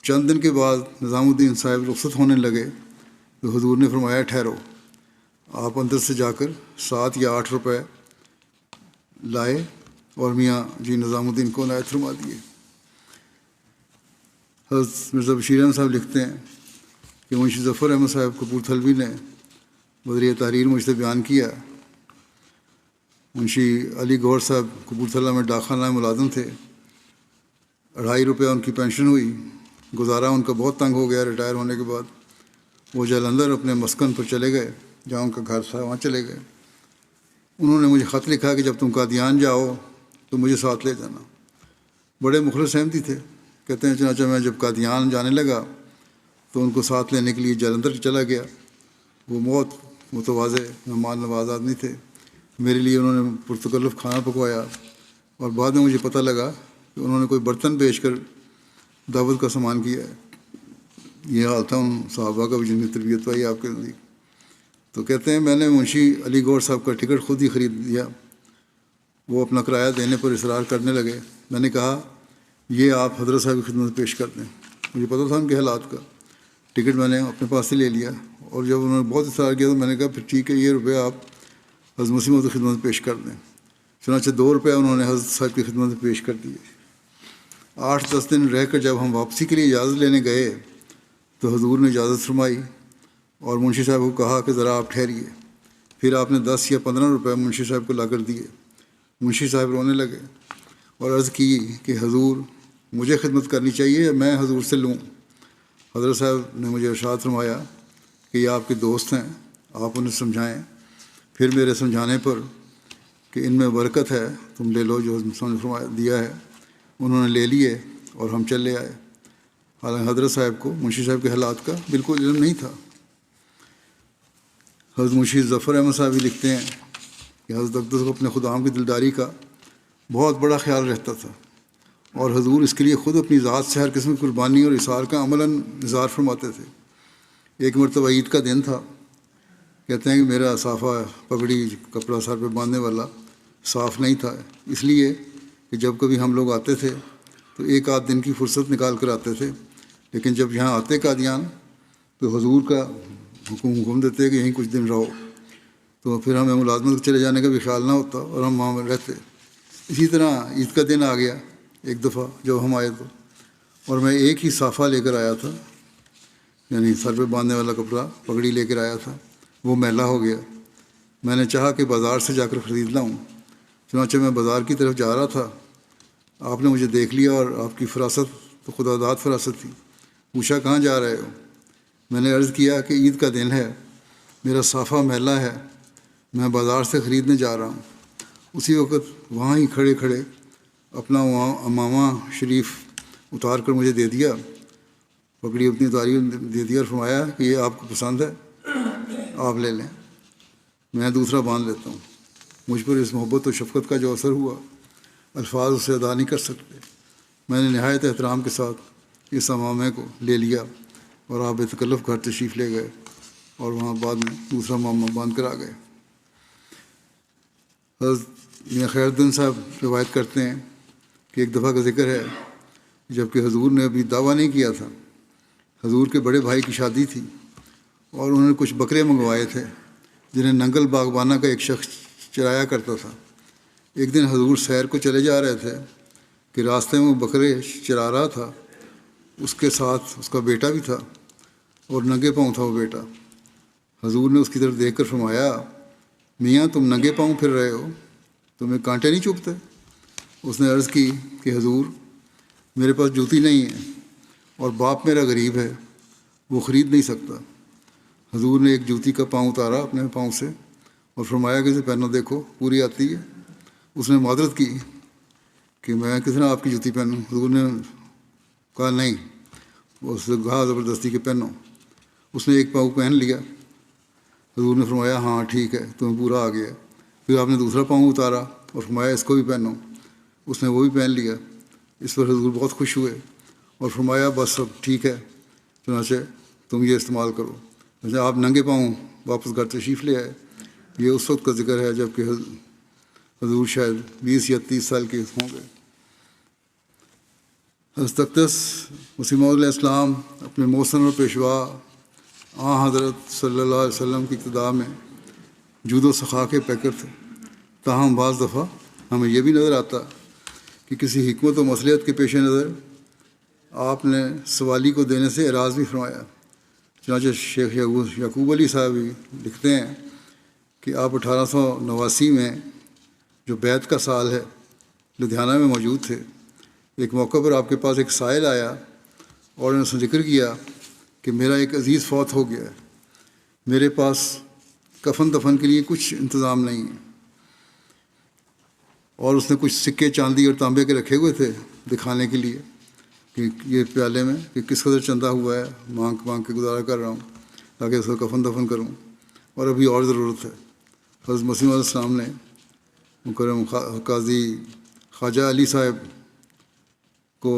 چند دن کے بعد نظام الدین صاحب رخصت ہونے لگے تو حضور نے فرمایا ٹھہرو۔ آپ اندر سے جا کر 7 یا 8 روپے لائے اور میاں جی نظام الدین کو عنایت فرما دیے۔ حضرت مرزا بشیر احمد صاحب لکھتے ہیں کہ منشی ظفر احمد صاحب کپورتھلوی نے وزیر تحریر مجھ سے بیان کیا، منشی علی گور صاحب کپورتھلا میں ڈاک خانہ ملازم تھے، 2.5 روپے ان کی پینشن ہوئی، گزارا ان کا بہت تنگ ہو گیا۔ ریٹائر ہونے کے بعد وہ جلندھر اپنے مسکن پر چلے گئے، جہاں ان کا گھر تھا وہاں چلے گئے۔ انہوں نے مجھے خط لکھا کہ جب تم قادیان جاؤ تو مجھے ساتھ لے جانا۔ بڑے مخلص احمدی تھے، کہتے ہیں چنانچہ میں جب قادیان جانے لگا تو ان کو ساتھ لینے کے لیے جلندھر چلا گیا۔ وہ بہت متواضع مہمان نواز آدمی تھے، میرے لیے انہوں نے پرتکلف کھانا پکوایا، اور بعد میں مجھے پتہ لگا کہ انہوں نے کوئی برتن بیچ کر دعوت کا سامان کیا ہے۔ یہ حال تھا ان صحابہ کا بھی جن کی تربیت پائی آپ کے نزدیک۔ تو کہتے ہیں میں نے منشی علی گور صاحب کا ٹکٹ خود ہی خرید لیا۔ وہ اپنا کرایہ دینے پر اصرار کرنے لگے۔ میں نے کہا یہ آپ حضرت صاحب کی خدمت پیش کر دیں۔ مجھے پتہ تھا ان کے حالات کا۔ ٹکٹ میں نے اپنے پاس سے لے لیا، اور جب انہوں نے بہت اصرار کیا تو میں نے کہا پھر ٹھیک ہے، یہ روپیہ آپ حضرت مسیح کی خدمت پیش کر دیں۔ چنانچہ 2 روپے انہوں نے حضرت صاحب کی خدمت میں پیش کر دیے۔ 8-10 دن رہ کر جب ہم واپسی کے لیے اجازت لینے گئے تو حضور نے اجازت فرمائی اور منشی صاحب کو کہا کہ ذرا آپ ٹھہریے۔ پھر آپ نے 10 یا 15 روپے منشی صاحب کو لا کر دیے۔ منشی صاحب رونے لگے اور عرض کی کہ حضور مجھے خدمت کرنی چاہیے یا میں حضور سے لوں؟ حضرت صاحب نے مجھے ارشاد فرمایا کہ یہ آپ کے دوست ہیں، آپ انہیں سمجھائیں۔ پھر میرے سمجھانے پر کہ ان میں برکت ہے، تم لے لو جو فرمایا دیا ہے، انہوں نے لے لیے اور ہم چلے آئے۔ حالانکہ حضرت صاحب کو منشی صاحب کے حالات کا بالکل علم نہیں تھا۔ حضرت منشی ظفر احمد صاحب بھی لکھتے ہیں کہ حضرت اقدس کو اپنے خدام کی دلداری کا بہت بڑا خیال رہتا تھا، اور حضور اس کے لیے خود اپنی ذات سے ہر قسم کی قربانی اور اثار کا عملاً اظہار فرماتے تھے۔ ایک مرتبہ عید کا دن تھا، کہتے ہیں کہ میرا صافہ پگڑی کپڑا سر پہ باندھنے والا صاف نہیں تھا، اس لیے کہ جب کبھی ہم لوگ آتے تھے تو 1-8 دن کی فرصت نکال کر آتے تھے، لیکن جب یہاں آتے قادیان تو حضور کا حکم دیتے کہ یہیں کچھ دن رہو، تو پھر ہمیں ملازمت چلے جانے کا بھی خیال نہ ہوتا اور ہم وہاں رہتے۔ اسی طرح عید کا دن آ گیا ایک دفعہ جب ہم آئے تو، اور میں ایک ہی صافہ لے کر آیا تھا، یعنی سر پہ باندھنے والا کپڑا پگڑی لے کر آیا تھا، وہ میلا ہو گیا۔ میں نے چاہا کہ بازار سے جا کر خرید لاؤں، چنانچہ میں بازار کی طرف جا رہا تھا، آپ نے مجھے دیکھ لیا، اور آپ کی فراست تو خدا داد فراست تھی، پوچھا کہاں جا رہے ہو؟ میں نے عرض کیا کہ عید کا دن ہے، میرا صافہ میلہ ہے، میں بازار سے خریدنے جا رہا ہوں۔ اسی وقت وہاں ہی کھڑے کھڑے اپنا امامہ شریف اتار کر مجھے دے دیا، پگڑی اپنی اتاری دے دیا، اور فرمایا کہ یہ آپ کو پسند ہے، آپ لے لیں، میں دوسرا باندھ لیتا ہوں۔ مجھ پر اس محبت و شفقت کا جو اثر ہوا الفاظ اسے ادا نہیں کر سکتے۔ میں نے نہایت احترام کے ساتھ اس امامے کو لے لیا، اور آپ بے تکلف گھر تشریف لے گئے، اور وہاں بعد میں دوسرا امامہ باندھ کر آ گئے۔ حضرت میاں خیر الدین صاحب روایت کرتے ہیں کہ ایک دفعہ کا ذکر ہے جب کہ حضور نے ابھی دعویٰ نہیں کیا تھا، حضور کے بڑے بھائی کی شادی تھی، اور انہوں نے کچھ بکرے منگوائے تھے جنہیں ننگل باغبانہ کا ایک شخص چرایا کرتا تھا۔ ایک دن حضور سیر کو چلے جا رہے تھے کہ راستے میں وہ بکرے چرا رہا تھا، اس کے ساتھ اس کا بیٹا بھی تھا، اور ننگے پاؤں تھا وہ بیٹا۔ حضور نے اس کی طرف دیکھ کر فرمایا، میاں تم ننگے پاؤں پھر رہے ہو، تمہیں کانٹے نہیں چبھتے؟ اس نے عرض کی کہ حضور میرے پاس جوتی نہیں ہے، اور باپ میرا غریب ہے، وہ خرید نہیں سکتا۔ حضور نے ایک جوتی کا پاؤں اتارا اپنے پاؤں سے اور فرمایا کہ اسے پہنو، دیکھو پوری آتی ہے۔ اس نے معذرت کی کہ میں کس طرح آپ کی جوتی پہنوں؟ حضور نے کہا نہیں، اس سے کہا زبردستی کہ پہنو۔ اس نے ایک پاؤں پہن لیا، حضور نے فرمایا ہاں ٹھیک ہے، تمہیں پورا آ گیا۔ پھر آپ نے دوسرا پاؤں اتارا اور فرمایا اس کو بھی پہنو، اس نے وہ بھی پہن لیا۔ اس پر حضور بہت خوش ہوئے اور فرمایا بس اب ٹھیک ہے، چنانچہ تم یہ استعمال کرو۔ جب آپ ننگے پاؤں واپس گھر تشریف لے آئے۔ یہ اس وقت کا ذکر ہے جب کہ حضور شاید 20 یا 30 سال کے ہوں گے۔ حضرت اقدس مسیح موعود علیہ السلام اپنے محسن اور پیشوا حضرت صلی اللہ علیہ وسلم کی ابتدا میں جود و سخا کے پیکر تھے۔ تاہم بعض دفعہ ہمیں یہ بھی نظر آتا کہ کسی حکمت و مصلحت کے پیش نظر آپ نے سوالی کو دینے سے اعراض بھی فرمایا۔ چنانچہ شیخ یعقوب علی صاحب لکھتے ہیں کہ آپ 1889 میں جو بیعت کا سال ہے لدھیانہ میں موجود تھے۔ ایک موقع پر آپ کے پاس ایک سائل آیا اور نے اس نے ذکر کیا کہ میرا ایک عزیز فوت ہو گیا ہے، میرے پاس کفن دفن کے لیے کچھ انتظام نہیں ہے، اور اس نے کچھ سکے چاندی اور تانبے کے رکھے ہوئے تھے دکھانے کے لیے کہ یہ پیالے میں کہ کس قدر چندہ ہوا ہے، مانگ کے گزارا کر رہا ہوں تاکہ اس کو کفن دفن کروں، اور ابھی اور ضرورت ہے۔ حضرت مسیح علیہ السلام نے مکرم قاضی خواجہ علی صاحب کو،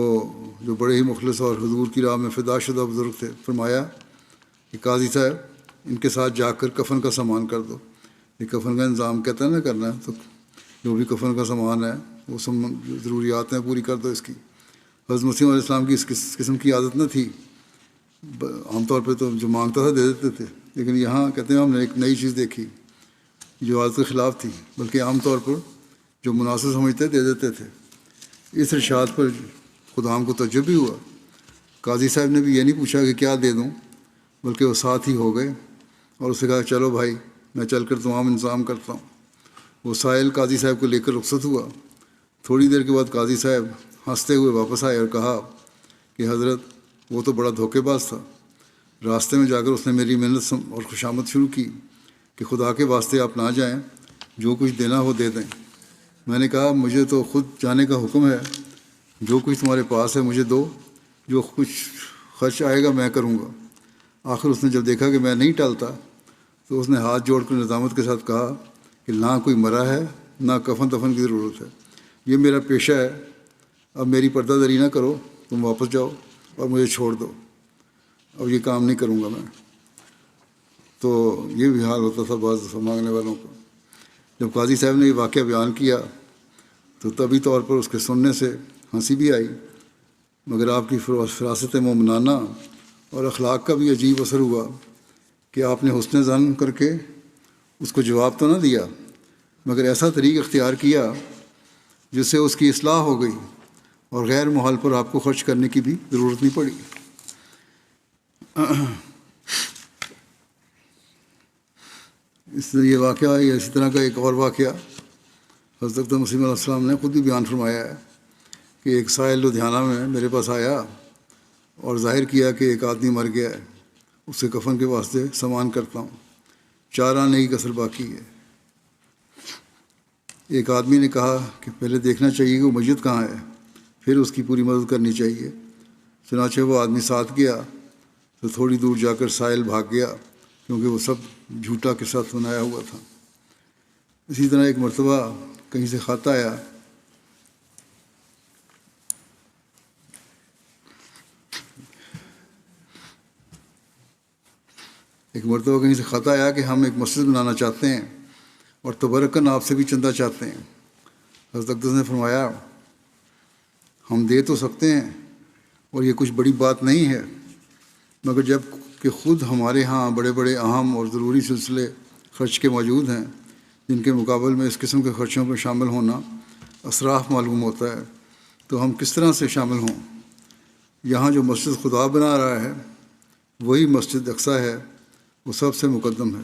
جو بڑے ہی مخلص اور حضور کی راہ میں فدا شدہ بزرگ تھے، فرمایا کہ قاضی صاحب ان کے ساتھ جا کر کفن کا سامان کر دو۔ یہ کفن کا انتظام کہتا ہے نا کرنا ہے، تو جو بھی کفن کا سامان ہے وہ سب ضروریات ہیں پوری کر دو اس کی۔ حضرت مسیح علیہ السلام کی اس قسم کی عادت نہ تھی، عام طور پہ تو جو مانگتا تھا دے دیتے تھے، لیکن یہاں کہتے ہیں ہم نے ایک نئی چیز دیکھی جو عادت کے خلاف تھی، بلکہ عام طور پر جو مناسب سمجھتے دے دیتے تھے۔ اس ارشاد پر خدام کو تعجب بھی ہوا۔ قاضی صاحب نے بھی یہ نہیں پوچھا کہ کیا دے دوں، بلکہ وہ ساتھ ہی ہو گئے اور اسے کہا چلو بھائی میں چل کر تمام انتظام کرتا ہوں۔ وہ سائل قاضی صاحب کو لے کر رخصت ہوا۔ تھوڑی دیر کے بعد قاضی صاحب ہنستے ہوئے واپس آئے اور کہا کہ حضرت وہ تو بڑا دھوکے باز تھا، راستے میں جا کر اس نے میری محنت اور خوشامد شروع کی کہ خدا کے واسطے آپ نہ جائیں، جو کچھ دینا ہو دے دیں۔ میں نے کہا مجھے تو خود جانے کا حکم ہے، جو کچھ تمہارے پاس ہے مجھے دو، جو کچھ خرچ آئے گا میں کروں گا۔ آخر اس نے جب دیکھا کہ میں نہیں ٹالتا تو اس نے ہاتھ جوڑ کر نظامت کے ساتھ کہا کہ نہ کوئی مرا ہے نہ کفن دفن کی ضرورت ہے، یہ میرا پیشہ ہے، اب میری پردہ دری نہ کرو، تم واپس جاؤ اور مجھے چھوڑ دو، اب یہ کام نہیں کروں گا میں۔ تو یہ بھی حال ہوتا تھا بعض دفعہ مانگنے والوں کا۔ جب قاضی صاحب نے یہ واقعہ بیان کیا تو طبی طور پر اس کے سننے سے ہنسی بھی آئی، مگر آپ کی فراست مومنانہ اور اخلاق کا بھی عجیب اثر ہوا کہ آپ نے حسن ظن کر کے اس کو جواب تو نہ دیا، مگر ایسا طریق اختیار کیا جس سے اس کی اصلاح ہو گئی اور غیر محل پر آپ کو خرچ کرنے کی بھی ضرورت نہیں پڑی۔ یہ واقعہ یا اسی طرح کا ایک اور واقعہ حضرت مسیح علیہ السلام نے خود بھی بیان فرمایا ہے کہ ایک سائل لدھیانہ میں میرے پاس آیا اور ظاہر کیا کہ ایک آدمی مر گیا ہے، اسے کفن کے واسطے سامان کرتا ہوں، 4 آنے کی کسر باقی ہے۔ ایک آدمی نے کہا کہ پہلے دیکھنا چاہیے کہ وہ میت کہاں ہے، پھر اس کی پوری مدد کرنی چاہیے۔ چنانچہ وہ آدمی ساتھ گیا تو تھوڑی دور جا کر سائل بھاگ گیا، کیونکہ وہ سب جھوٹا کے ساتھ بنایا ہوا تھا۔ اسی طرح ایک مرتبہ کہیں سے خط آیا، کہ ہم ایک مسجد بنانا چاہتے ہیں اور تبرکن آپ سے بھی چندہ چاہتے ہیں۔ حضرت اقدس نے فرمایا ہم دے تو سکتے ہیں اور یہ کچھ بڑی بات نہیں ہے، مگر جب کہ خود ہمارے ہاں بڑے بڑے اہم اور ضروری سلسلے خرچ کے موجود ہیں جن کے مقابل میں اس قسم کے خرچوں میں شامل ہونا اسراف معلوم ہوتا ہے، تو ہم کس طرح سے شامل ہوں؟ یہاں جو مسجد خدا بنا رہا ہے وہی مسجد اقصیٰ ہے، وہ سب سے مقدم ہے۔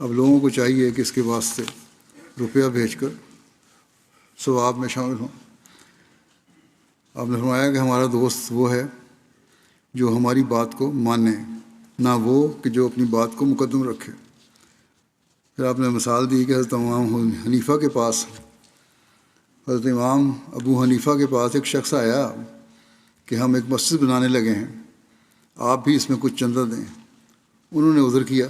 اب لوگوں کو چاہیے کہ اس کے واسطے روپیہ بھیج کر ثواب میں شامل ہوں۔ آپ نے فرمایا کہ ہمارا دوست وہ ہے جو ہماری بات کو مانے، نہ وہ کہ جو اپنی بات کو مقدم رکھے۔ پھر آپ نے مثال دی کہ حضرت امام ابو حنیفہ کے پاس ایک شخص آیا کہ ہم ایک مسجد بنانے لگے ہیں، آپ بھی اس میں کچھ چندہ دیں۔ انہوں نے عذر کیا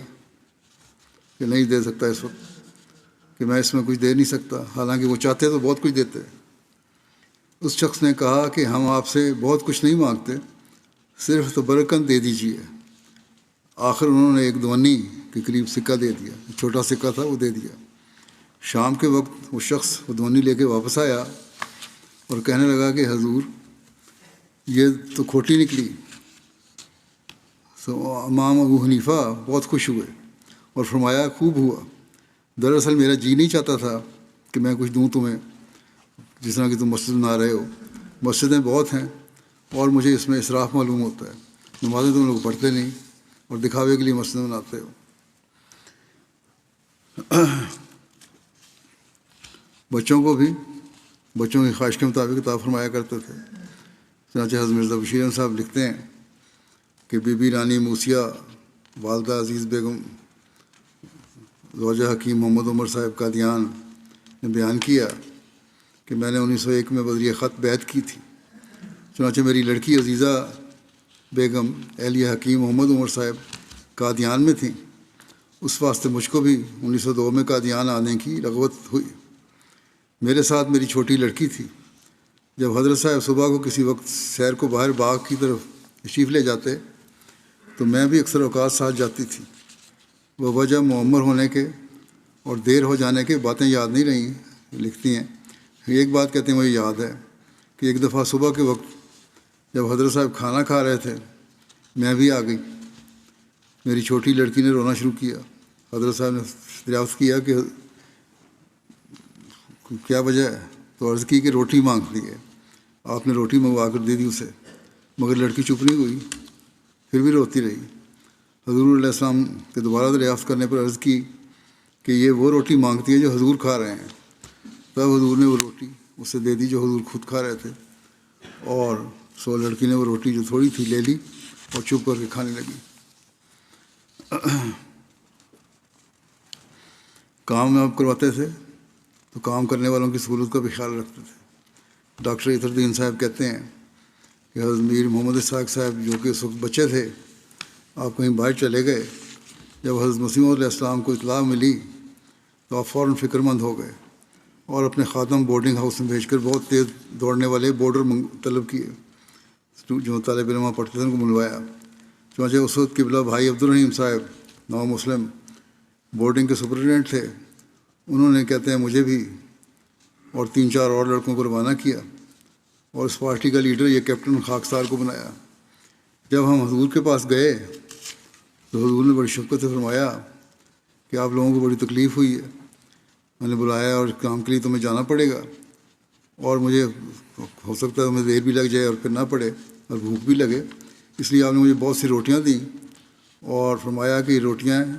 کہ نہیں دے سکتا اس وقت، کہ میں اس میں کچھ دے نہیں سکتا، حالانکہ وہ چاہتے تو بہت کچھ دیتے۔ اس شخص نے کہا کہ ہم آپ سے بہت کچھ نہیں مانگتے، صرف تبرکن دے دیجیے۔ آخر انہوں نے ایک دوانی کے قریب سکہ دے دیا، چھوٹا سکہ تھا وہ دے دیا۔ شام کے وقت وہ شخص وہ دوانی لے کے واپس آیا اور کہنے لگا کہ حضور یہ تو کھوٹی نکلی۔ تو امام ابو حنیفہ بہت خوش ہوئے اور فرمایا خوب ہوا، دراصل میرا جی نہیں چاہتا تھا کہ میں کچھ دوں تمہیں، جس طرح کہ تم مسجد بنا رہے ہو۔ مسجدیں بہت ہیں اور مجھے اس میں اسراف معلوم ہوتا ہے، نمازیں تم لوگ پڑھتے نہیں اور دکھاوے کے لیے مسجد بناتے ہو۔ بچوں کو بھی بچوں کی خواہش کے مطابق عطا فرمایا کرتے تھے۔ چنانچہ حضرت مرزا بشیر احمد صاحب لکھتے ہیں کہ بی بی رانی موسیہ والدہ عزیز بیگم زوجہ حکیم محمد عمر صاحب قادیان نے بیان کیا کہ میں نے 1901 میں بذریعہ خط بیعت کی تھی۔ چنانچہ میری لڑکی عزیزہ بیگم اہلیہ حکیم محمد عمر صاحب قادیان میں تھیں، اس واسطے مجھ کو بھی 1902 میں قادیان آنے کی رغبت ہوئی۔ میرے ساتھ میری چھوٹی لڑکی تھی۔ جب حضرت صاحب صبح کو کسی وقت سیر کو باہر باغ کی طرف تشریف لے جاتے تو میں بھی اکثر اوقات ساتھ جاتی تھی۔ وہ وجہ معمر ہونے کے اور دیر ہو جانے کے باتیں یاد نہیں رہیں، لکھتی ہیں۔ ایک بات کہتے ہیں مجھے یاد ہے کہ ایک دفعہ صبح کے وقت جب حضرت صاحب کھانا کھا رہے تھے میں بھی آ گئی۔ میری چھوٹی لڑکی نے رونا شروع کیا۔ حضرت صاحب نے دریافت کیا کہ کیا وجہ ہے، تو عرض کی کہ روٹی مانگتی ہے۔ آپ نے روٹی منگوا کر دے دی اسے، مگر لڑکی چپ نہیں ہوئی، پھر بھی روتی رہی۔ حضور علیہ السلام کے دوبارہ دریافت کرنے پر عرض کی کہ یہ وہ روٹی مانگتی ہے جو حضور کھا رہے ہیں۔ تب حضور نے وہ روٹی اسے دے دی جو حضور خود کھا رہے تھے، اور لڑکی نے وہ روٹی جو تھوڑی تھی لے لی اور چپ کر کے کھانے لگی۔ کام میں آپ کرواتے تھے تو کام کرنے والوں کی سہولت کا بھی خیال رکھتے تھے۔ ڈاکٹر اطہر الدین صاحب کہتے ہیں کہ حضرت میر محمد اسحاق صاحب جو کہ اس وقت بچے تھے، آپ کہیں باہر چلے گئے، جب حضرت مسیح علیہ السلام کو اطلاع ملی تو آپ فوراً فکر مند ہو گئے اور اپنے خادم بورڈنگ ہاؤس میں بھیج کر بہت تیز دوڑنے والے بورڈر طلب کیے، جو طالب علماء پڑھتے تھے ان کو ملوایا۔ چنانچہ اس وقت قبلہ بھائی عبدالرحیم صاحب نو مسلم بورڈنگ کے سپرنٹینڈنٹ تھے۔ انہوں نے کہتے ہیں مجھے بھی اور 3-4 اور لڑکوں کو روانہ کیا اور اس پارٹی کا لیڈر یہ کیپٹن خاکسار کو بنایا۔ جب ہم حضور کے پاس گئے تو حضور نے بڑی شفقت سے فرمایا کہ آپ لوگوں کو بڑی تکلیف ہوئی ہے، میں نے بلایا اور کام کے لیے تمہیں جانا پڑے گا۔ اور مجھے ہو سکتا ہے ہمیں دیر بھی لگ جائے اور پھر نہ پڑے اور بھوک بھی لگے، اس لیے آپ نے مجھے بہت سی روٹیاں دیں اور فرمایا کہ یہ روٹیاں ہیں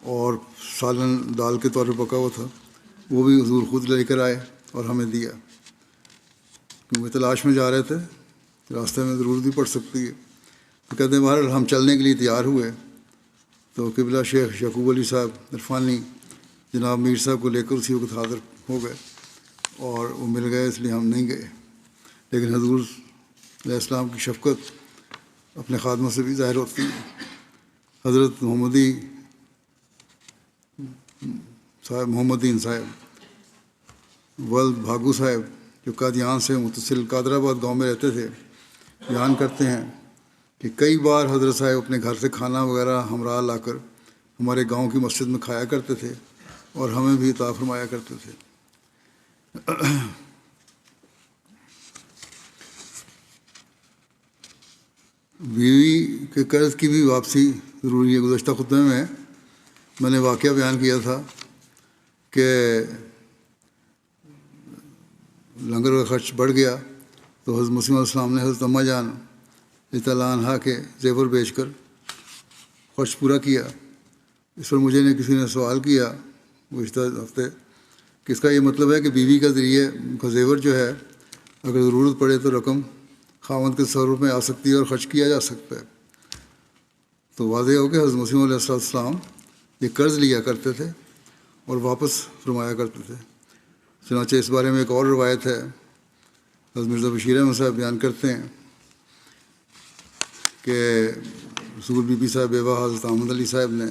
اور سالن دال کے طور پہ پکا ہوا تھا، وہ بھی حضور خود لے کر آئے اور ہمیں دیا، کیونکہ تلاش میں جا رہے تھے، راستے میں ضرورت بھی پڑ سکتی ہے۔ تو کہتے ہیں بہرحال ہم چلنے کے لیے تیار ہوئے، تو قبلہ شیخ یعقوب علی صاحب عرفانی جناب میر صاحب کو لے کر اسی وقت حاضر ہو گئے اور وہ مل گئے، اس لیے ہم نہیں گئے۔ لیکن حضور علیہ السلام کی شفقت اپنے خادموں سے بھی ظاہر ہوتی ہے۔ حضرت محمد دین صاحب ولد بھاگو صاحب جو قادیان سے متصل قادر آباد گاؤں میں رہتے تھے، بیان کرتے ہیں کہ کئی بار حضرت صاحب اپنے گھر سے کھانا وغیرہ ہمراہ لا کر ہمارے گاؤں کی مسجد میں کھایا کرتے تھے اور ہمیں بھی عطا فرمایا کرتے تھے۔ بیوی کے قرض کی بھی واپسی ضروری ہے۔ گزشتہ خطبے میں نے واقعہ بیان کیا تھا کہ لنگر کا خرچ بڑھ گیا تو حضرت مسیم علیہ السلام نے حضرت اماں جان رضی اللہ عنہا کے زیور بیچ کر خرچ پورا کیا۔ اس پر مجھے کسی نے سوال کیا گزشتہ ہفتے کہ اس کا یہ مطلب ہے کہ بیوی کا ذریعے کا زیور جو ہے اگر ضرورت پڑے تو رقم خاوند کے تصرف میں آ سکتی ہے اور خرچ کیا جا سکتا ہے۔ تو واضح ہو کہ حضرت مسیم علیہ السلام یہ قرض لیا کرتے تھے اور واپس فرمایا کرتے تھے۔ چنانچہ اس بارے میں ایک اور روایت ہے، حضرت مرزا بشیر احمد صاحب بیان کرتے ہیں کہ رسول بی بی صاحب بیوہ حضرت احمد علی صاحب نے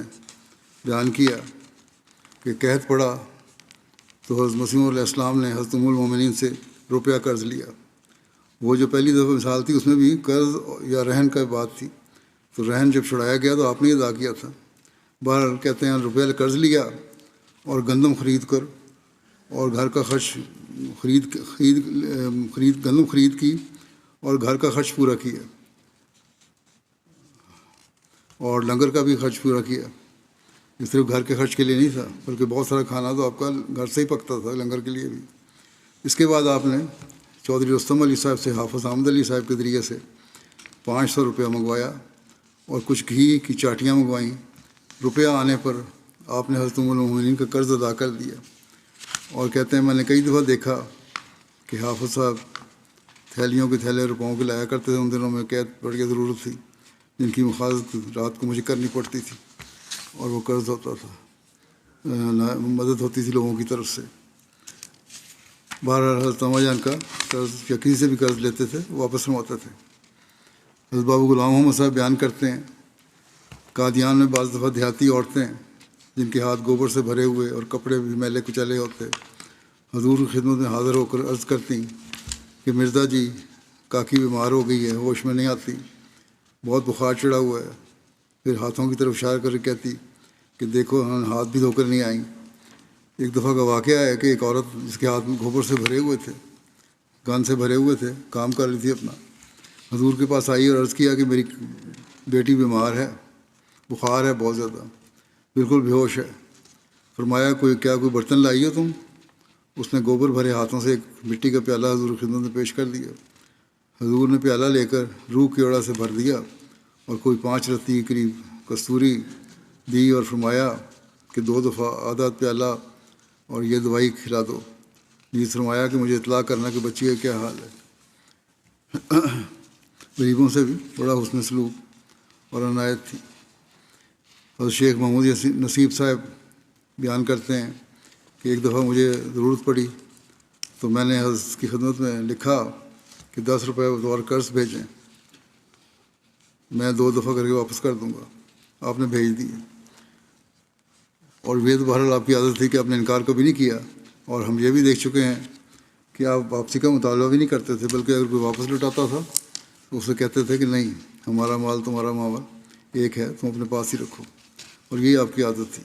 بیان کیا کہ قحط پڑا تو حضرت مسیم علیہ السلام نے حضرت ام المومنین سے روپیہ قرض لیا۔ وہ جو پہلی دفعہ مثال تھی اس میں بھی قرض یا رہن کا بات تھی، تو رہن جب چھڑایا گیا تو آپ نے ادا کیا تھا۔ بہرحال کہتے ہیں روپیہ قرض لیا اور گندم خرید کر اور گھر کا خرچ گندم خرید کی اور گھر کا خرچ پورا کیا اور لنگر کا بھی خرچ پورا کیا۔ یہ صرف گھر کے خرچ کے لیے نہیں تھا بلکہ بہت سارا کھانا تو آپ کا گھر سے ہی پکتا تھا لنگر کے لیے بھی۔ اس کے بعد آپ نے چودھری رستم علی صاحب سے حافظ احمد علی صاحب کے ذریعے سے 500 روپیہ منگوایا اور کچھ گھی کی چاٹیاں منگوائیں۔ روپیہ آنے پر آپ نے حضرت ام المومنین کا قرض ادا کر دیا۔ اور کہتے ہیں میں نے کئی دفعہ دیکھا کہ حافظ صاحب تھیلیوں کے تھیلے روپوں کے لایا کرتے تھے۔ ان دنوں میں قید پڑ کے ضرورت تھی جن کی مخالفت رات کو مجھے کرنی پڑتی تھی اور وہ قرض ہوتا تھا، مدد ہوتی تھی لوگوں کی طرف سے۔ بہرحال حضرت اماں جان کا قرض یا کسی سے بھی قرض لیتے تھے واپس فرماتے تھے۔ حضرت بابو غلام محمد صاحب بیان کرتے ہیں قادیان میں بعض دفعہ دیہاتی عورتیں جن کے ہاتھ گوبر سے بھرے ہوئے اور کپڑے بھی میلے کچلے ہوتے حضور کی خدمت میں حاضر ہو کر عرض کرتی کہ مرزا جی کاکی بیمار ہو گئی ہے، ہوش میں نہیں آتی، بہت بخار چڑھا ہوا ہے۔ پھر ہاتھوں کی طرف اشارہ کر کہتی کہ دیکھو ہم ہاتھ بھی دھو کر نہیں آئیں۔ ایک دفعہ کا واقعہ ہے کہ ایک عورت جس کے ہاتھ میں گوبر سے بھرے ہوئے تھے، گن سے بھرے ہوئے تھے، کام کر رہی تھی اپنا، حضور کے پاس آئی اور عرض کیا کہ میری بیٹی بیمار ہے، بخار ہے بہت زیادہ، بالکل بے ہوش ہے۔ فرمایا کوئی برتن لائی ہو تم؟ اس نے گوبر بھرے ہاتھوں سے ایک مٹی کا پیالہ حضور کی خدمت میں پیش کر دیا۔ حضور نے پیالہ لے کر روح کے اوڑا سے بھر دیا اور کوئی 5 رتی کے قریب کستوری دی اور فرمایا کہ 2 دفعہ آدھا پیالہ اور یہ دوائی کھلا دو۔ نیز فرمایا کہ مجھے اطلاع کرنا کہ بچی کا کیا حال ہے۔ غریبوں سے بھی بڑا حسن سلوک اور عنایت تھی۔ حضرت شیخ محمود نصیب صاحب بیان کرتے ہیں کہ ایک دفعہ مجھے ضرورت پڑی تو میں نے حضرت کی خدمت میں لکھا کہ 10 روپے بطور قرض بھیجیں، میں 2 دفعہ کر کے واپس کر دوں گا۔ آپ نے بھیج دیے، اور یہ تو بہرحال آپ کی عادت تھی کہ آپ نے انکار کبھی نہیں کیا، اور ہم یہ بھی دیکھ چکے ہیں کہ آپ واپسی کا مطالبہ بھی نہیں کرتے تھے، بلکہ اگر کوئی واپس لوٹاتا تھا تو اسے کہتے تھے کہ نہیں، ہمارا مال تمہارا مال ایک ہے، تم اپنے پاس ہی رکھو، اور یہی آپ کی عادت تھی۔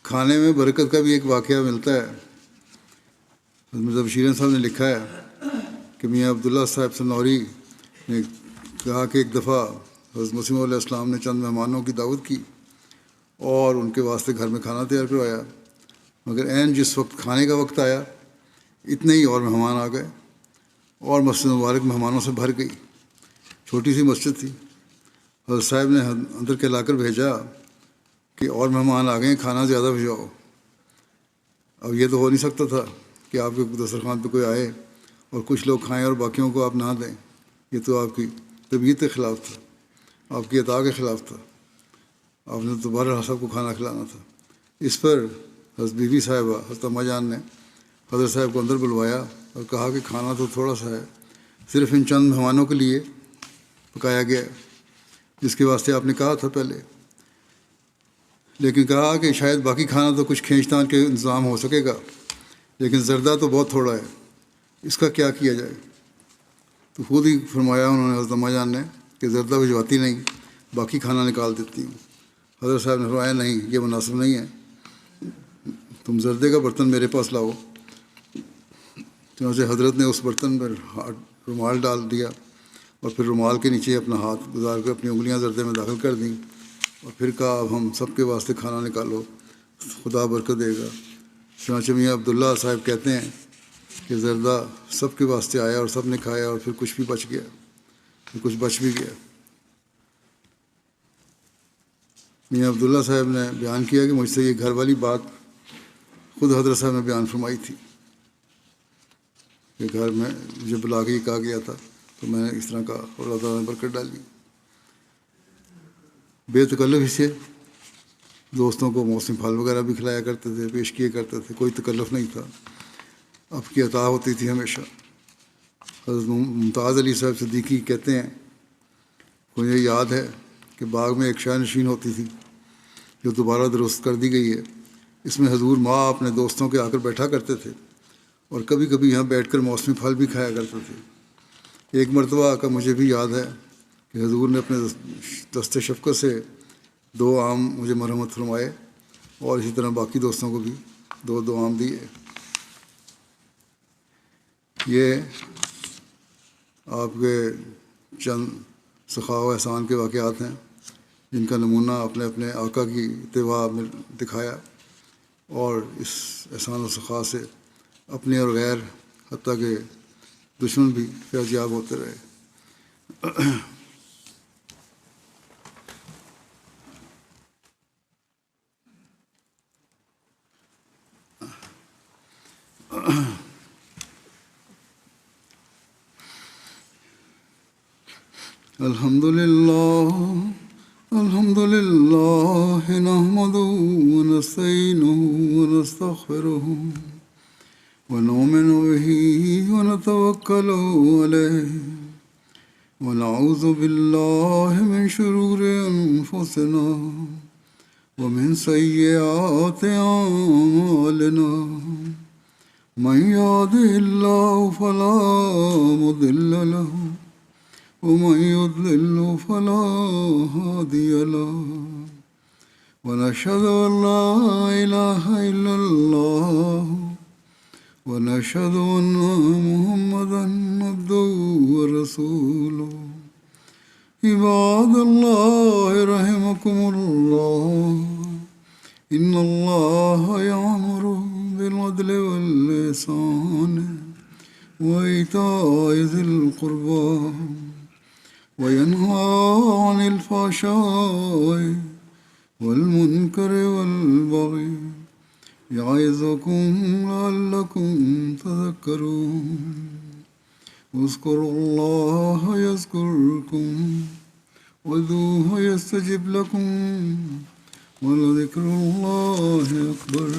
کھانے میں برکت کا بھی ایک واقعہ ملتا ہے۔ مرزا بشیر صاحب نے لکھا ہے کہ میاں عبداللہ صاحب سنوری نے کہا کہ ایک دفعہ حضرت مسیم علیہ السلام نے چند مہمانوں کی دعوت کی اور ان کے واسطے گھر میں کھانا تیار کروایا، مگر عین جس وقت کھانے کا وقت آیا اتنے ہی اور مہمان آ گئے اور مسجد مبارک مہمانوں سے بھر گئی۔ چھوٹی سی مسجد تھی۔ حضرت صاحب نے اندر کے لا کر بھیجا کہ اور مہمان آ گئے ہیں، کھانا زیادہ بھجواؤ۔ اب یہ تو ہو نہیں سکتا تھا کہ آپ کے دسترخوان پہ کوئی آئے اور کچھ لوگ کھائیں اور باقیوں کو آپ نہ دیں، یہ تو آپ کی طبیعت کے خلاف تھا، آپ کی عطا کے خلاف تھا۔ آپ نے دوبارہ سب کو کھانا کھلانا تھا۔ اس پر حضرت بی بی صاحبہ حضرت اماں جان نے حضرت صاحب کو اندر بلوایا اور کہا کہ کھانا تو تھوڑا سا ہے، صرف ان چند مہمانوں کے لیے پکایا گیا ہے، جس کے واسطے آپ نے کہا تھا پہلے، لیکن کہا کہ شاید باقی کھانا تو کچھ کھینچ تان کے انتظام ہو سکے گا، لیکن زردہ تو بہت تھوڑا ہے، اس کا کیا کیا جائے؟ تو خود ہی فرمایا انہوں نے حضرت اماں جان نے کہ زردہ بھجواتی نہیں، باقی کھانا نکال دیتی ہوں۔ حضرت صاحب نے فرمایا نہیں، یہ مناسب نہیں ہے، تم زردے کا برتن میرے پاس لاؤ۔ چنانچہ حضرت نے اس برتن پر رومال ڈال دیا اور پھر رومال کے نیچے اپنا ہاتھ گزار کر اپنی انگلیاں زردے میں داخل کر دیں اور پھر کہا اب ہم سب کے واسطے کھانا نکالو، خدا برکت دے گا۔ چنانچہ میاں عبداللہ صاحب کہتے ہیں کہ زردہ سب کے واسطے آیا اور سب نے کھایا اور پھر کچھ بھی بچ گیا، پھر کچھ بچ بھی گیا۔ میاں عبداللہ صاحب نے بیان کیا کہ مجھ سے یہ گھر والی بات خود حضرت صاحب نے بیان فرمائی تھی کہ گھر میں مجھے بلا کے یہ کہا گیا تھا تو میں نے اس طرح کہا اور اللہ تعالیٰ نے برکت ڈالی۔ بے تکلف سے دوستوں کو موسمی پھل وغیرہ بھی کھلایا کرتے تھے، پیش کیے کرتے تھے، کوئی تکلف نہیں تھا، اب کی عطا ہوتی تھی ہمیشہ۔ حضرت ممتاز علی صاحب صدیقی کہتے ہیں مجھے یاد ہے کہ باغ میں ایک شاہ نشین ہوتی تھی جو دوبارہ درست کر دی گئی ہے، اس میں حضور ماں اپنے دوستوں کے آ کر بیٹھا کرتے تھے اور کبھی کبھی یہاں بیٹھ کر موسمی پھل بھی کھایا کرتے تھے۔ ایک مرتبہ کا مجھے بھی یاد ہے کہ حضور نے اپنے دست شفقت سے 2 آم مجھے مرحمت فرمائے اور اسی طرح باقی دوستوں کو بھی 2 آم دیے۔ یہ آپ کے چند سخا و احسان کے واقعات ہیں جن کا نمونہ اپنے اپنے آقا کی اتباع میں دکھایا، اور اس احسان و سخا سے اپنے اور غیر حتیٰ کہ دشمن بھی فیض یاب ہوتے رہے۔ الحمد للہ نحمده ونستعینه ونستغفره ونؤمن به ونتوکل علیہ ونعوذ باللہ من شرور انفسنا ومن سیئات اعمالنا من يهده الله فلا مضل له ومن يضلل فلا هادي له ونشهد أن لا إله إلا الله ونشهد أن محمدا عبده ورسوله عباد الله رحمكم الله إن الله يأمر بالعدل والإحسان وإيتاء ذي القربى وينهى عن الفحشاء والمنكر والبغي يعظكم لعلكم تذكرون اذكروا الله يذكركم وادعوه يستجب لكم ولذكر الله أكبر